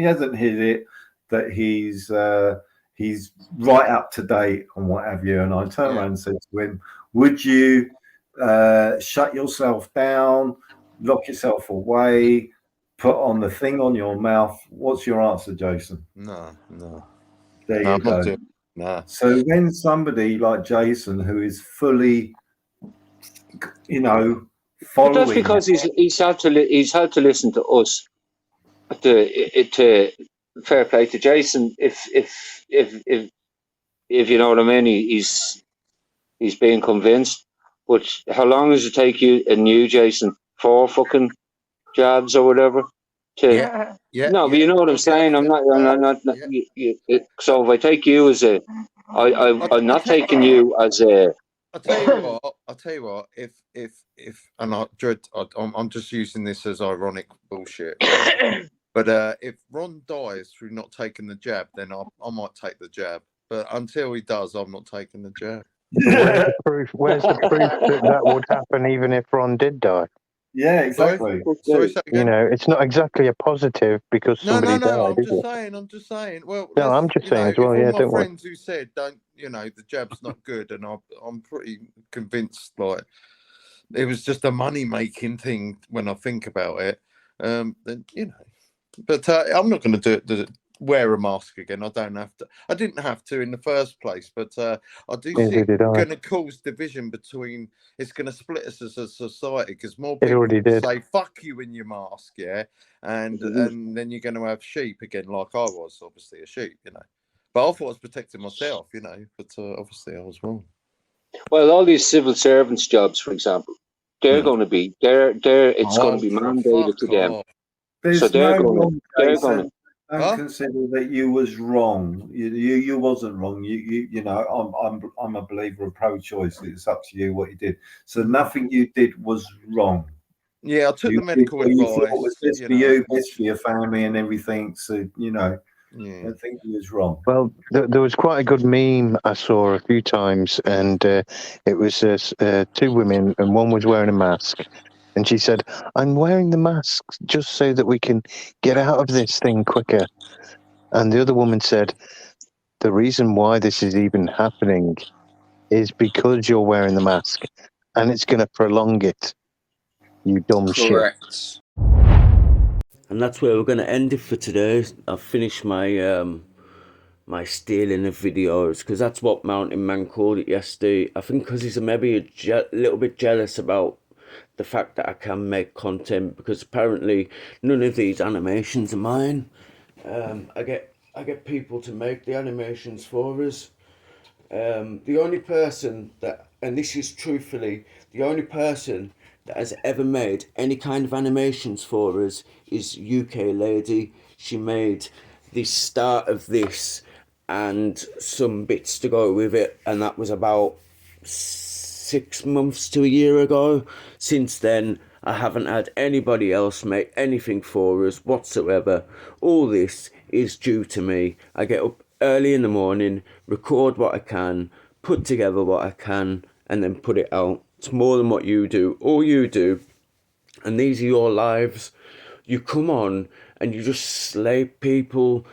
hasn't hit it, that he's right up to date and what have you. And I turned around and said to him, would you shut yourself down, lock yourself away, put on the thing on your mouth? What's your answer, Jason? No. There you go. No. So when somebody like Jason, who is fully, following, but that's because he's had to listen to us. To fair play to Jason, if you know what I mean, he's being convinced. But how long does it take you and you, Jason, 4 fucking jabs or whatever? But you know what I'm saying. I'm not. So if I take you as I'm not taking you as a. I'll tell you what. If I'm just using this as ironic bullshit. But if Ron dies through not taking the jab, then I might take the jab. But until he does, I'm not taking the jab. Where's the proof that would happen even if Ron did die? Yeah, exactly. Sorry, it's not exactly a positive because somebody died. I'm just saying. Well, no, I'm just saying as well. If Yeah, all don't my worry. friends who said the jab's not good, and I'm pretty convinced like it was just a money making thing when I think about it. Then but I'm not going to wear a mask again. I don't have to. I didn't have to in the first place, but I do see it's going to cause division between. It's going to split us as a society because more people say "fuck you" in your mask, and then you're going to have sheep again, like I was, obviously a sheep, But I thought I was protecting myself, But obviously I was wrong. Well, all these civil servants jobs, for example, they're going to be it's going to be mandated to them. There's so they're no going wrong, to. Jason. Don't consider that you was wrong. You wasn't wrong. I'm a believer of pro-choice. It's up to you what you did. So nothing you did was wrong. Yeah, I took the medical advice. You thought it was best for you, best for your family, and everything. So I think he was wrong. Well, there was quite a good meme I saw a few times, and it was 2 women, and one was wearing a mask. And she said, I'm wearing the mask just so that we can get out of this thing quicker. And the other woman said, the reason why this is even happening is because you're wearing the mask. And it's going to prolong it, you dumb shit. And that's where we're going to end it for today. I've finished my my stealing of videos, because that's what Mountain Man called it yesterday. I think because he's maybe a little bit jealous about the fact that I can make content, because apparently none of these animations are mine. I get people to make the animations for us. The only person that, and this is truthfully, the only person that has ever made any kind of animations for us is UK lady. She made the start of this and some bits to go with it, and that was about 6 months to a year ago. Since then, I haven't had anybody else make anything for us whatsoever. All this is due to me. I get up early in the morning, record what I can, put together what I can, and then put it out. It's more than what you do. All you do, and these are your lives. You come on and you just slay people.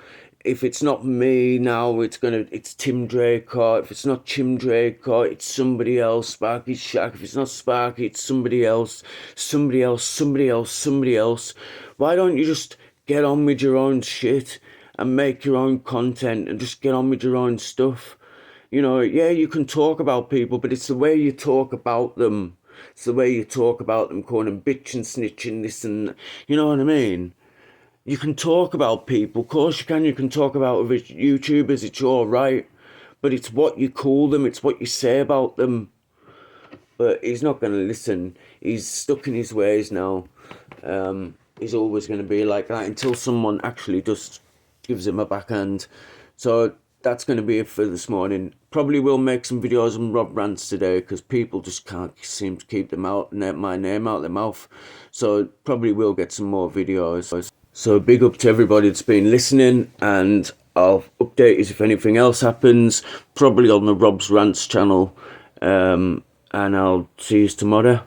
If it's not me now, it's Tim Draco. If it's not Tim Draco, it's somebody else. Sparky Shack. If it's not Sparky, it's somebody else. Somebody else, somebody else, somebody else. Why don't you just get on with your own shit and make your own content and just get on with your own stuff? You can talk about people, but it's the way you talk about them It's the way you talk about them, calling them bitch and snitching, this and you know what I mean. You can talk about people, of course you can. You can talk about other YouTubers. It's all right, but it's what you call them. It's what you say about them. But he's not going to listen. He's stuck in his ways now. He's always going to be like that until someone actually just gives him a backhand. So that's going to be it for this morning. Probably will make some videos on Rob Rants today because people just can't seem to keep them out, my name out of their mouth. So probably will get some more videos. So big up to everybody that's been listening, and I'll update you if anything else happens, probably on the Rob's Rants channel. And I'll see you tomorrow.